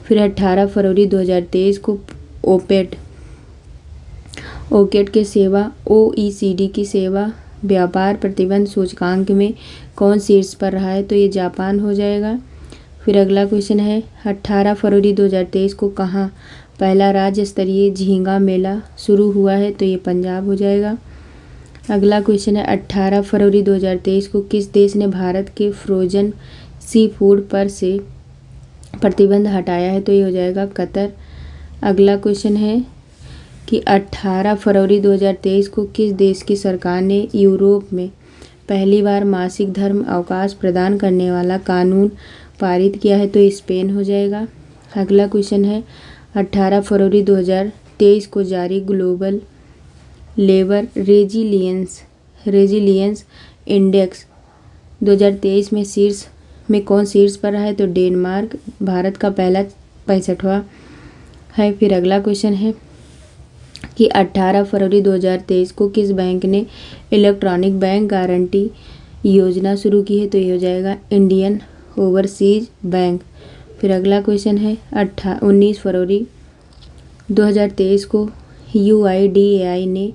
फिर 18 फरवरी 2023 को ओकेट की सेवा OECD की सेवा व्यापार प्रतिबंध सूचकांक में कौन शीर्ष पर रहा है, तो ये जापान हो जाएगा। फिर अगला क्वेश्चन है 18 फरवरी 2023 को कहाँ पहला राज्य स्तरीय झींगा मेला शुरू हुआ है, तो ये पंजाब हो जाएगा। अगला क्वेश्चन है 18 फरवरी 2023 को किस देश ने भारत के फ्रोजन सी फूड पर से प्रतिबंध हटाया है, तो ये हो जाएगा कतर। अगला क्वेश्चन है कि 18 फरवरी 2023 को किस देश की सरकार ने यूरोप में पहली बार मासिक धर्म अवकाश प्रदान करने वाला कानून पारित किया है, तो स्पेन हो जाएगा। अगला क्वेश्चन है 18 फरवरी 2023 को जारी ग्लोबल लेबर रेजिलियंस इंडेक्स 2023 में शीर्ष में कौन शीर्ष पर रहा है, तो डेनमार्क भारत का पहला 65वां है। फिर अगला क्वेश्चन है कि 18 फरवरी 2023 को किस बैंक ने इलेक्ट्रॉनिक बैंक गारंटी योजना शुरू की है, तो ये हो जाएगा इंडियन ओवरसीज बैंक। फिर अगला क्वेश्चन है 19 फरवरी 2023 को UIDAI ने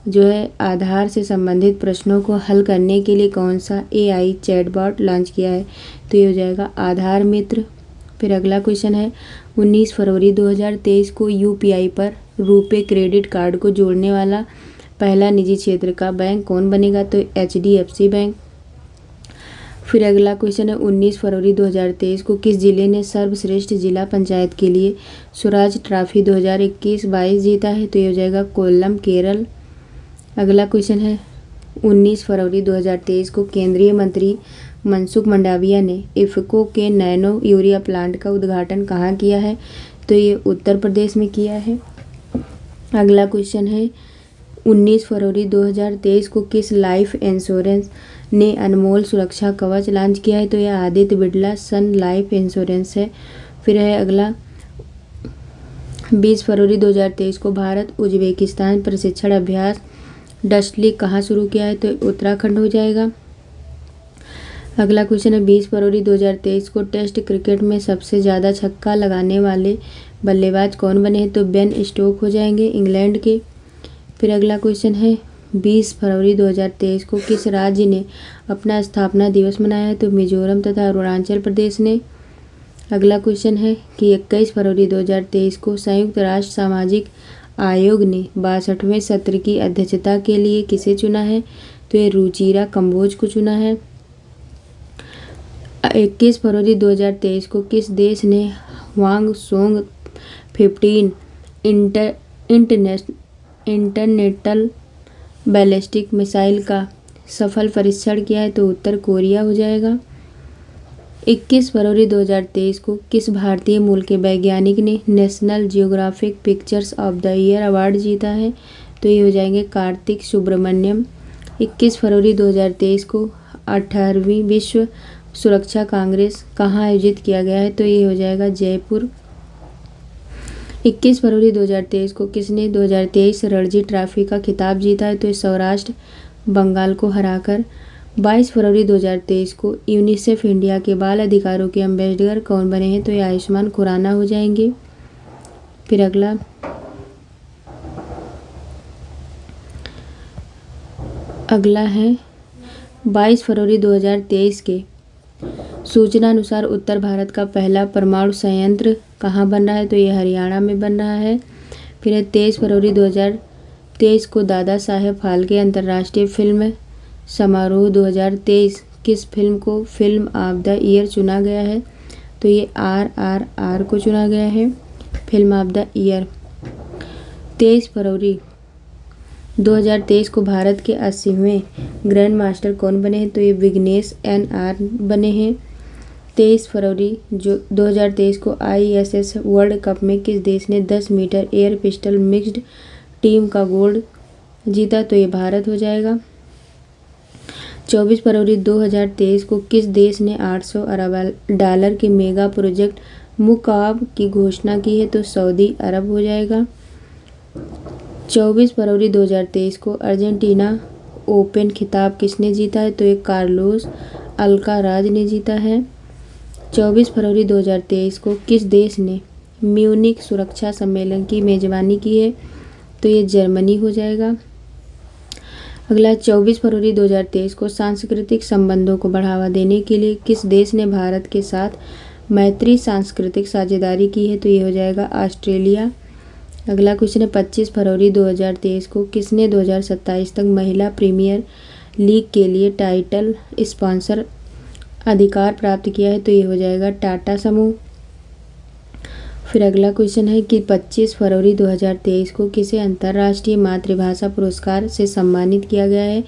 जो है आधार से संबंधित प्रश्नों को हल करने के लिए कौन सा AI चैटबॉट लॉन्च किया है, तो ये हो जाएगा आधार मित्र। फिर अगला क्वेश्चन है 19 फरवरी 2023 को UPI पर रुपे क्रेडिट कार्ड को जोड़ने वाला पहला निजी क्षेत्र का बैंक कौन बनेगा, तो HDFC बैंक। फिर अगला क्वेश्चन है 19 फरवरी 2023 को किस जिले ने सर्वश्रेष्ठ जिला पंचायत के लिए स्वराज ट्रॉफी 2021-22 जीता है, तो ये हो जाएगा कोल्लम केरल। अगला क्वेश्चन है 19 फरवरी 2023 को केंद्रीय मंत्री मनसुख मंडाविया ने इफ़को के नैनो यूरिया प्लांट का उद्घाटन कहाँ किया है, तो ये उत्तर प्रदेश में किया है। अगला क्वेश्चन है 19 फरवरी 2023 को किस लाइफ इंश्योरेंस ने अनमोल सुरक्षा कवच लॉन्च किया है, तो यह आदित्य बिरला सन लाइफ इंश्योरेंस है। फिर है अगला 20 फरवरी 2023 को भारत उज्बेकिस्तान प्रशिक्षण अभ्यास डस्ट लीग कहाँ शुरू किया है, तो उत्तराखंड हो जाएगा। अगला क्वेश्चन है 20 फरवरी 2023 को टेस्ट क्रिकेट में सबसे ज़्यादा छक्का लगाने वाले बल्लेबाज कौन बने हैं, तो बेन स्टोक हो जाएंगे इंग्लैंड के। फिर अगला क्वेश्चन है 20 फरवरी 2023 को किस राज्य ने अपना स्थापना दिवस मनाया है, तो मिजोरम तथा अरुणाचल प्रदेश ने। अगला क्वेश्चन है कि 21 फरवरी 2023 को संयुक्त राष्ट्र सामाजिक आयोग ने 62वें सत्र की अध्यक्षता के लिए किसे चुना है, तो ये रुचिरा कंबोज को चुना है। 21 फरवरी 2023 को किस देश ने ह्वांगसोंग 15 इंटरनेशनल बैलिस्टिक मिसाइल का सफल परीक्षण किया है, तो उत्तर कोरिया हो जाएगा। 21 फरवरी 2023 को किस भारतीय मूल के वैज्ञानिक ने national geographic pictures of the year award जीता है, तो ये हो जाएंगे कार्तिक सुब्रमण्यम। 21 फरवरी 2023 को 18वीं विश्व सुरक्षा कांग्रेस कहाँ आयोजित किया गया है, तो ये हो जाएगा जयपुर। 21 फरवरी 2023 को किसने 2023 रणजी ट्रॉफी का खिताब जीता है, तो सौराष्ट्र बंगाल को हराकर। 22 फरवरी 2023 को यूनिसेफ इंडिया के बाल अधिकारों के एम्बेसडर कौन बने हैं, तो ये आयुष्मान खुराना हो जाएंगे। फिर अगला है 22 फरवरी 2023 के सूचना अनुसार उत्तर भारत का पहला परमाणु संयंत्र कहाँ बन रहा है, तो ये हरियाणा में बन रहा है। फिर 23 फरवरी 2023 को दादा साहेब फाल्के अंतर्राष्ट्रीय फिल्म समारोह 2023 किस फिल्म को फिल्म ऑफ द ईयर चुना गया है, तो ये RRR को चुना गया है फिल्म ऑफ द ईयर। 23 फरवरी 2023 को भारत के 80वें ग्रैंड मास्टर कौन बने हैं, तो ये विघ्नेश NR बने हैं। 23 फरवरी 2023 को ISS वर्ल्ड कप में किस देश ने 10 metre air pistol mixed team का गोल्ड जीता, तो ये भारत हो जाएगा। 24 फरवरी 2023 को किस देश ने 800 अरब डॉलर के मेगा प्रोजेक्ट मुकाब की घोषणा की है, तो सऊदी अरब हो जाएगा। 24 फरवरी 2023 को अर्जेंटीना ओपन खिताब किसने जीता है, तो ये कार्लोस अल्काराज ने जीता है। 24 फरवरी 2023 को किस देश ने म्यूनिख सुरक्षा सम्मेलन की मेजबानी की है, तो ये जर्मनी हो जाएगा। अगला 24 फरवरी 2023 को सांस्कृतिक संबंधों को बढ़ावा देने के लिए किस देश ने भारत के साथ मैत्री सांस्कृतिक साझेदारी की है? तो ये हो जाएगा ऑस्ट्रेलिया। अगला क्वेश्चन है 25 फरवरी 2023 को किसने 2027 तक महिला प्रीमियर लीग के लिए टाइटल स्पॉन्सर अधिकार प्राप्त किया है? तो ये हो जाएगा टाटा समूह। फिर अगला क्वेश्चन है कि 25 फरवरी 2023 को किसे अंतर्राष्ट्रीय मातृभाषा पुरस्कार से सम्मानित किया गया है?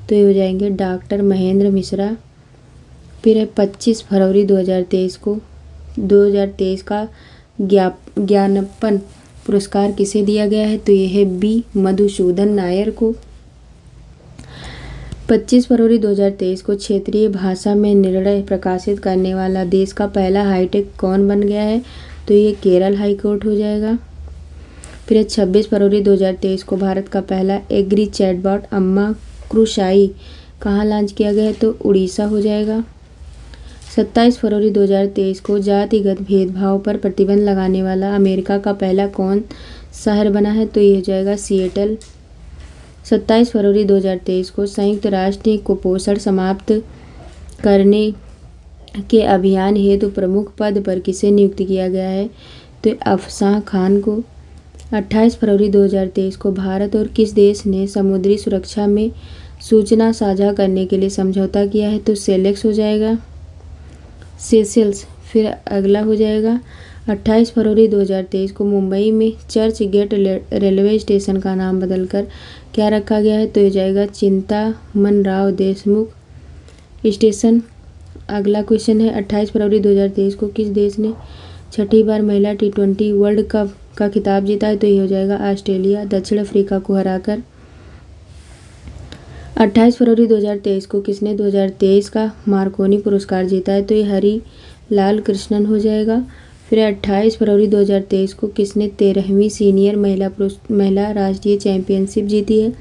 तो ये हो जाएंगे डॉक्टर महेंद्र मिश्रा। फिर है 25 फरवरी 2023 को 2023 का ज्ञानपन पुरस्कार किसे दिया गया है? तो ये है बी मधुसूदन नायर को। 25 फरवरी 2023 को क्षेत्रीय भाषा में निर्णय प्रकाशित करने वाला देश का पहला हाईटेक कौन बन गया है? तो ये केरल हाई कोर्ट हो जाएगा। फिर 26 फरवरी 2023 को भारत का पहला एग्री चैटबॉट अम्मा कृषाई कहाँ लॉन्च किया गया है? तो उड़ीसा हो जाएगा। 27 फरवरी 2023 को जातिगत भेदभाव पर प्रतिबंध लगाने वाला अमेरिका का पहला कौन शहर बना है? तो ये हो जाएगा सिएटल। 27 फरवरी 2023 को संयुक्त राष्ट्र ने कुपोषण समाप्त करने के अभियान हेतु प्रमुख पद पर किसे नियुक्त किया गया है? तो अफसाह खान को। 28 फरवरी 2023 को भारत और किस देश ने समुद्री सुरक्षा में सूचना साझा करने के लिए समझौता किया है? तो सेलेक्स हो जाएगा, सेशेल्स। फिर अगला हो जाएगा 28 फरवरी 2023 को मुंबई में चर्च गेट रेलवे स्टेशन का नाम बदलकर क्या रखा गया है? तो ये जाएगा चिंतामणराव देशमुख स्टेशन। अगला क्वेश्चन है 28 फरवरी 2023 को किस देश ने छठी बार महिला T20 वर्ल्ड कप का खिताब जीता है? तो ये हो जाएगा ऑस्ट्रेलिया, दक्षिण अफ्रीका को हराकर। 28 फरवरी 2023 को किसने 2023 का मार्कोनी पुरस्कार जीता है? तो ये हरी लाल कृष्णन हो जाएगा। फिर 28 फरवरी 2023 को किसने 13वीं सीनियर महिला राष्ट्रीय चैंपियनशिप जीती है?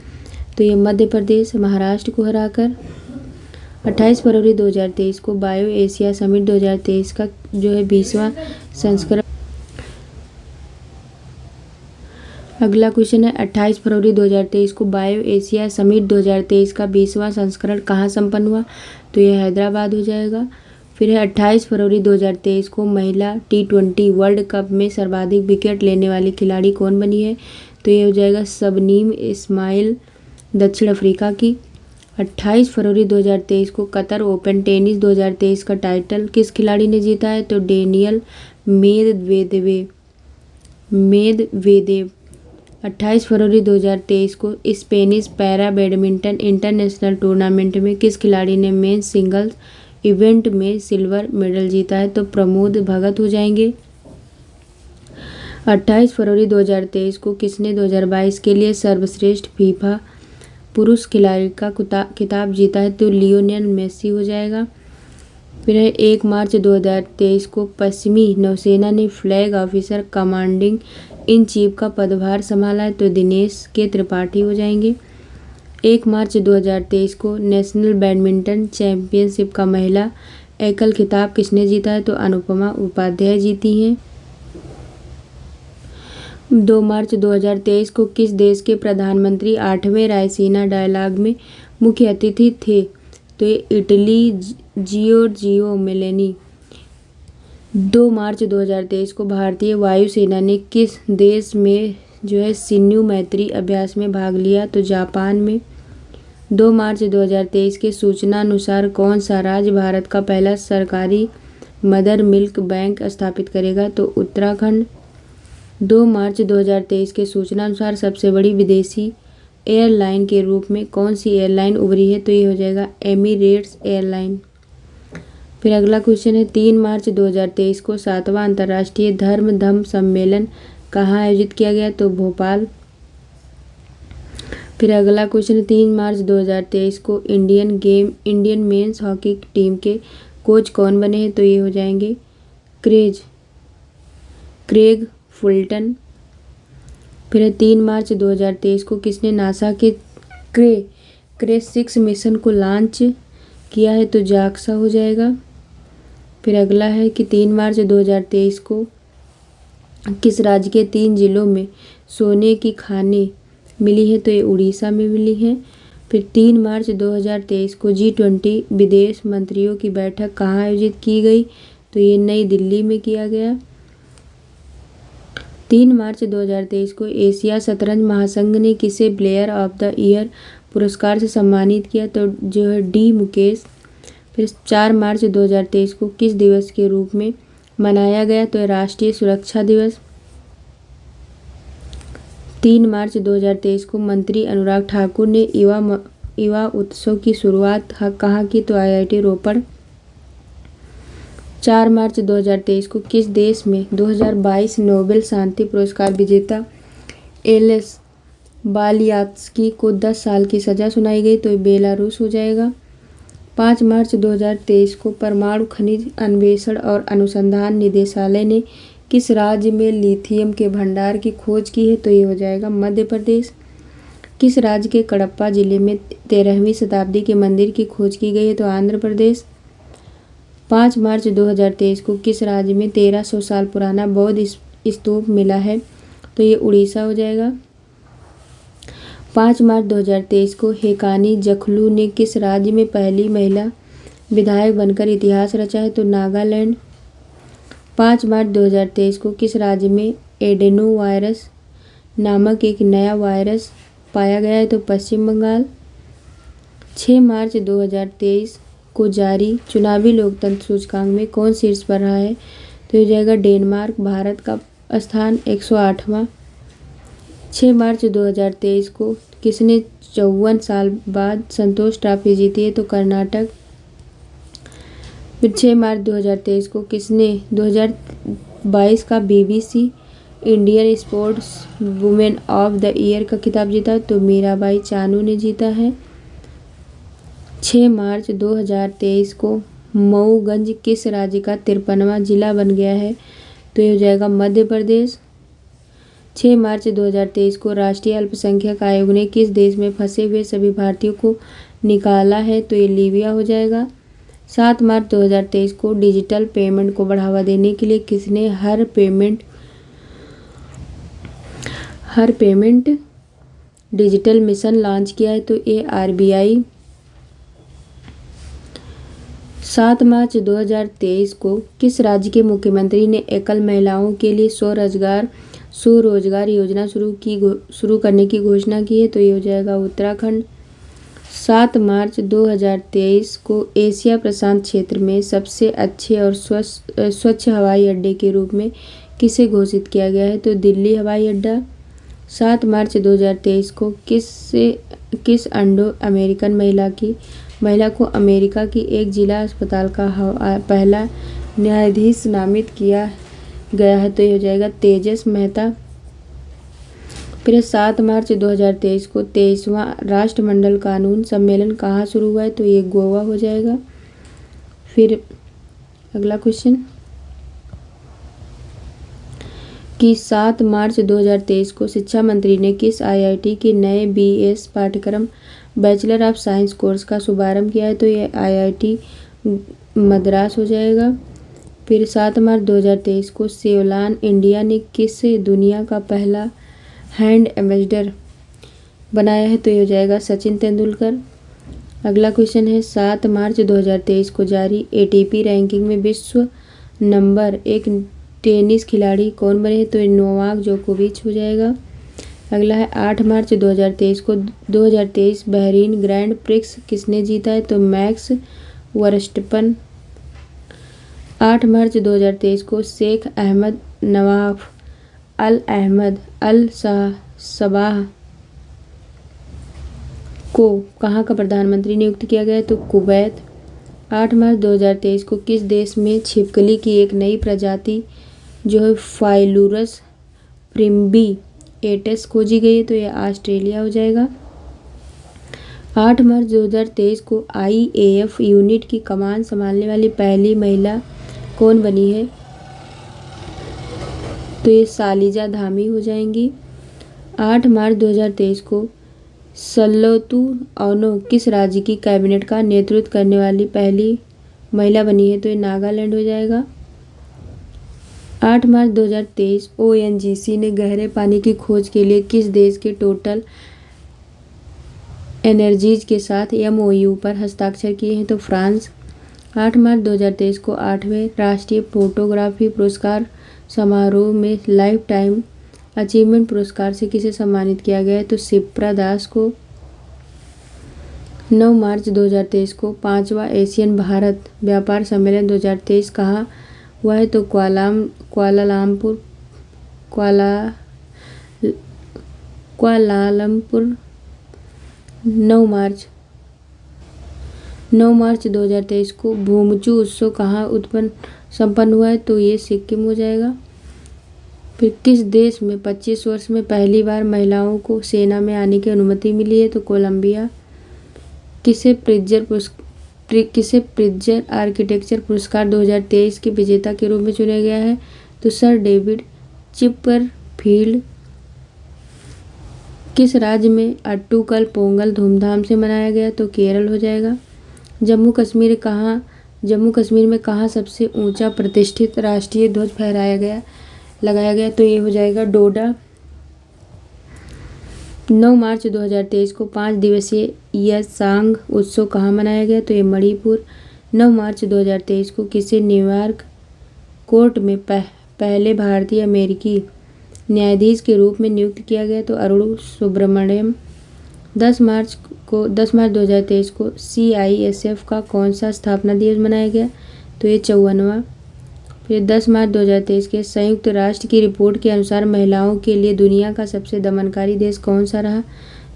तो ये मध्य प्रदेश, महाराष्ट्र को हराकर। 28 फरवरी 2023 को बायो एशिया समिट 2023 का जो है 20वां संस्करण। अगला क्वेश्चन है 28 फरवरी 2023 को बायो एशिया समिट 2023 का 20वां संस्करण कहाँ संपन्न हुआ? तो ये हैदराबाद हो जाएगा। फिर है 28 फरवरी 2023 को महिला T20 वर्ल्ड कप में सर्वाधिक विकेट लेने वाली खिलाड़ी कौन बनी है? तो ये हो जाएगा शबनीम इस्माइल, दक्षिण अफ्रीका की। 28 फरवरी 2023 को कतर ओपन टेनिस 2023 का टाइटल किस खिलाड़ी ने जीता है? तो डेनियल मेदवेदेव। 28 फरवरी 2023 को Spanish para badminton international tournament में किस खिलाड़ी ने मेंस सिंगल्स इवेंट में सिल्वर मेडल जीता है? तो प्रमोद भगत हो जाएंगे। 28 फरवरी 2023 को किसने 2022 के लिए सर्वश्रेष्ठ फीफा पुरुष खिलाड़ी का खिताब जीता है? तो लियोनेल मेसी हो जाएगा। फिर है 1 मार्च 2023 को पश्चिमी नौसेना ने flag officer commanding in chief का पदभार संभाला है? तो दिनेश के त्रिपाठी हो जाएंगे। 1 मार्च 2023 को नेशनल बैडमिंटन चैंपियनशिप का महिला एकल खिताब किसने जीता है? तो अनुपमा उपाध्याय जीती हैं। 2 मार्च 2023 को किस देश के प्रधानमंत्री 8वें रायसीना डायलॉग में मुख्य अतिथि थे? तो ये इटली जियोर्जियो मेलोनी। 2 मार्च 2023 को भारतीय वायुसेना ने किस देश में जो है सिन्यू मैत्री अभ्यास में भाग लिया? तो जापान में। 2 मार्च 2023 के सूचना अनुसार कौन सा राज्य भारत का पहला सरकारी मदर मिल्क बैंक स्थापित करेगा? तो उत्तराखंड। 2 मार्च 2023 के सूचना अनुसार सबसे बड़ी विदेशी एयरलाइन के रूप में कौन सी एयरलाइन उभरी है? तो ये हो जाएगा एमिरेट्स एयरलाइन। फिर अगला क्वेश्चन है 3 मार्च 2023 को 7वां अंतर्राष्ट्रीय धर्म सम्मेलन कहाँ आयोजित किया गया? तो भोपाल। फिर अगला क्वेश्चन है 3 मार्च 2023 को इंडियन मेंस हॉकी टीम के कोच कौन बने हैं? तो ये हो जाएंगे क्रेग फुलटन। फिर 3 मार्च 2023 को किसने नासा के क्रे 6 मिशन को लॉन्च किया है? तो जाक्सा हो जाएगा। फिर अगला है कि 3 मार्च 2023 को किस राज्य के 3 जिलों में सोने की खानें मिली है? तो ये उड़ीसा में मिली हैं। फिर 3 मार्च 2023 को G20 विदेश मंत्रियों की बैठक कहाँ आयोजित की गई, तो ये नई दिल्ली में किया गया। 3 मार्च 2023 को एशिया शतरंज महासंघ ने किसे प्लेयर ऑफ द ईयर पुरस्कार से सम्मानित किया, तो जो है डी मुकेश। फिर 4 मार्च 2023 को किस दिवस के रूप में मनाया गया, तो राष्ट्रीय सुरक्षा दिवस। 3 मार्च 2023 को मंत्री अनुराग ठाकुर ने युवा उत्सव की शुरुआत कहाँ की, तो IIT रोपड़। 4 मार्च 2023 को किस देश में 2022 नोबेल शांति पुरस्कार विजेता एलेस बालियात्स्की को 10 साल की सज़ा सुनाई गई, तो ये बेलारूस हो जाएगा। 5 मार्च 2023 को परमाणु खनिज अन्वेषण और अनुसंधान निदेशालय ने किस राज्य में लिथियम के भंडार की खोज की है, तो ये हो जाएगा मध्य प्रदेश। किस राज्य के कडप्पा जिले में 13वीं शताब्दी के मंदिर की खोज की गई है, तो आंध्र प्रदेश। 5 मार्च 2023 को किस राज्य में 1300 साल पुराना बौद्ध स्तूप मिला है, तो ये उड़ीसा हो जाएगा। 5 मार्च 2023 को हेकानी जखलू ने किस राज्य में पहली महिला विधायक बनकर इतिहास रचा है, तो नागालैंड। 5 मार्च 2023 को किस राज्य में एडेनो वायरस नामक एक नया वायरस पाया गया है, तो पश्चिम बंगाल। 6 मार्च 2023 को जारी चुनावी लोकतंत्र सूचकांक में कौन शीर्ष पर रहा है, तो ये जाएगा डेनमार्क। भारत का स्थान 108वां। 6 मार्च 2023 को किसने 54 साल बाद संतोष ट्रॉफी जीती है, तो कर्नाटक। फिर 6 मार्च 2023 को किसने 2022 का BBC Indian sports women of the year का खिताब जीता, तो मीराबाई चानू ने जीता है। 6 मार्च 2023 को मऊगंज किस राज्य का 53वां जिला बन गया है, तो ये हो जाएगा मध्य प्रदेश। 6 मार्च 2023 को राष्ट्रीय अल्पसंख्यक आयोग ने किस देश में फंसे हुए सभी भारतीयों को निकाला है, तो ये लीबिया हो जाएगा। 7 मार्च 2023 को डिजिटल पेमेंट को बढ़ावा देने के लिए किसने हर पेमेंट डिजिटल मिशन लॉन्च किया है, तो ये RBI। 7 मार्च 2023 को किस राज्य के मुख्यमंत्री ने एकल महिलाओं के लिए स्वरोजगार योजना शुरू करने की घोषणा की है, तो ये हो जाएगा उत्तराखंड। 7 मार्च 2023 को एशिया प्रशांत क्षेत्र में सबसे अच्छे और स्वच्छ हवाई अड्डे के रूप में किसे घोषित किया गया है, तो दिल्ली हवाई अड्डा। 7 मार्च 2023 को किस अंडो अमेरिकन महिला को अमेरिका की एक जिला अस्पताल का पहला न्यायाधीश नामित किया गया है, तो ये हो जाएगा तेजस मेहता। फिर 7 मार्च 2023 को 23वां राष्ट्रमंडल कानून सम्मेलन कहाँ शुरू हुआ है, तो ये गोवा हो जाएगा। फिर अगला क्वेश्चन कि 7 मार्च 2023 को शिक्षा मंत्री ने किस IIT के नए BS पाठ्यक्रम बैचलर ऑफ साइंस कोर्स का शुभारंभ किया है, तो ये IIT मद्रास हो जाएगा। फिर 7 मार्च 2023 को सेवलॉन इंडिया ने किस दुनिया का पहला हैंड एम्बेसडर बनाया है, तो ये हो जाएगा सचिन तेंदुलकर। अगला क्वेश्चन है 7 मार्च 2023 को जारी ATP रैंकिंग में विश्व नंबर 1 टेनिस खिलाड़ी कौन बने हैं, तो ये नोवाक जोकोविच हो जाएगा। अगला है 8 मार्च 2023 को 2023 बहरीन ग्रैंड प्रिक्स किसने जीता है, तो मैक्स वर्स्टपन। 8 मार्च 2023 को शेख अहमद नवाफ अल अहमद अल सबाह को कहाँ का प्रधानमंत्री नियुक्त किया गया है, तो कुवैत। 8 मार्च 2023 को किस देश में छिपकली की एक नई प्रजाति जो है फाइलूरस प्रिम्बी एटेस खोजी गई है, तो ये ऑस्ट्रेलिया हो जाएगा। 8 मार्च 2023 को IAF यूनिट की कमान संभालने वाली पहली महिला कौन बनी है, तो ये सालिजा धामी हो जाएंगी। 8 मार्च 2023 को सल्लोतु औनो किस राज्य की कैबिनेट का नेतृत्व करने वाली पहली महिला बनी है, तो ये नागालैंड हो जाएगा। 8 मार्च 2023 ONGC ने गहरे पानी की खोज के लिए किस देश के टोटल एनर्जीज के साथ MOU पर हस्ताक्षर किए हैं? तो फ्रांस। 8 मार्च 2023 को 8वें राष्ट्रीय फोटोग्राफी पुरस्कार समारोह में लाइफ टाइम अचीवमेंट पुरस्कार से किसे सम्मानित किया गया है? तो शिप्रा दास को। 9 मार्च 2023 को 5वां एशियन भारत व्यापार सम्मेलन 2023 कहाँ हुआ है? तो कुआलालंपुर। 9 मार्च 2023 को भूमचू उत्सव कहाँ संपन्न हुआ है? तो ये सिक्किम हो जाएगा। फिर किस देश में 25 वर्ष में पहली बार महिलाओं को सेना में आने की अनुमति मिली है? तो कोलंबिया। किसे प्रिट्जर आर्किटेक्चर पुरस्कार 2023 के विजेता के रूप में चुना गया है? तो सर डेविड चिपरफील्ड। किस राज्य में अट्टूकल पोंगल धूमधाम से मनाया गया? तो केरल हो जाएगा। जम्मू कश्मीर में कहाँ सबसे ऊंचा प्रतिष्ठित राष्ट्रीय ध्वज लगाया गया? तो ये हो जाएगा डोडा। 9 मार्च 2023 को 5 दिवसीय यसांग उत्सव कहाँ मनाया गया? तो ये मणिपुर। 9 मार्च 2023 को किसे न्यूयॉर्क कोर्ट में पहले भारतीय अमेरिकी न्यायाधीश के रूप में नियुक्त किया गया? तो अरुण सुब्रमण्यम। 10 मार्च 2023 को CISF का कौन सा स्थापना दिवस मनाया गया? तो ये 54वां। फिर 10 मार्च 2023 के संयुक्त राष्ट्र की रिपोर्ट के अनुसार महिलाओं के लिए दुनिया का सबसे दमनकारी देश कौन सा रहा?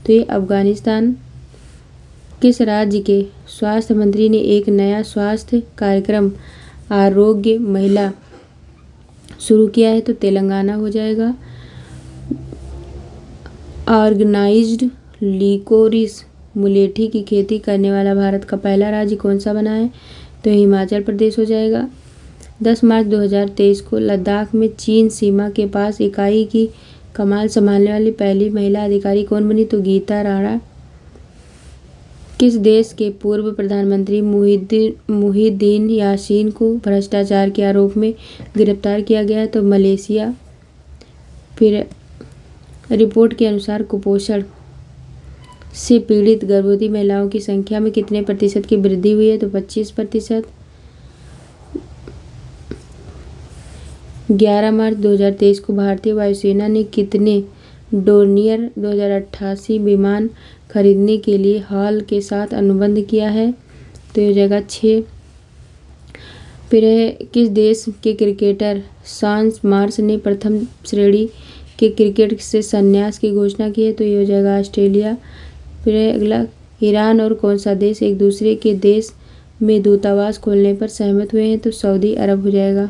तो ये अफगानिस्तान। किस राज्य के स्वास्थ्य मंत्री ने एक नया स्वास्थ्य कार्यक्रम आरोग्य महिला शुरू किया है? तो तेलंगाना हो जाएगा। ऑर्गेनाइज्ड लिकोरिस मुलेठी की खेती करने वाला भारत का पहला राज्य कौन सा बना है? तो हिमाचल प्रदेश हो जाएगा। 10 मार्च 2023 को लद्दाख में चीन सीमा के पास इकाई की कमान संभालने वाली पहली महिला अधिकारी कौन बनी? तो गीता राणा। किस देश के पूर्व प्रधानमंत्री मुहिद्दीन यासीन को भ्रष्टाचार के आरोप में गिरफ्तार किया गया? तो मलेशिया। फिर रिपोर्ट के अनुसार कुपोषण से पीड़ित गर्भवती महिलाओं की संख्या में कितने प्रतिशत की वृद्धि हुई है? तो 25%। 11 मार्च 2023 को भारतीय वायुसेना ने कितने डोर्नियर 2088 विमान खरीदने के लिए हॉल के साथ अनुबंध किया है? तो ये हो जाएगा 6। फिर किस देश के क्रिकेटर शॉन मार्श ने प्रथम श्रेणी के क्रिकेट से संन्यास की घोषणा की है? तो ये हो जाएगा ऑस्ट्रेलिया। फिर अगला, ईरान और कौन सा देश एक दूसरे के देश में दूतावास खोलने पर सहमत हुए हैं? तो सऊदी अरब हो जाएगा।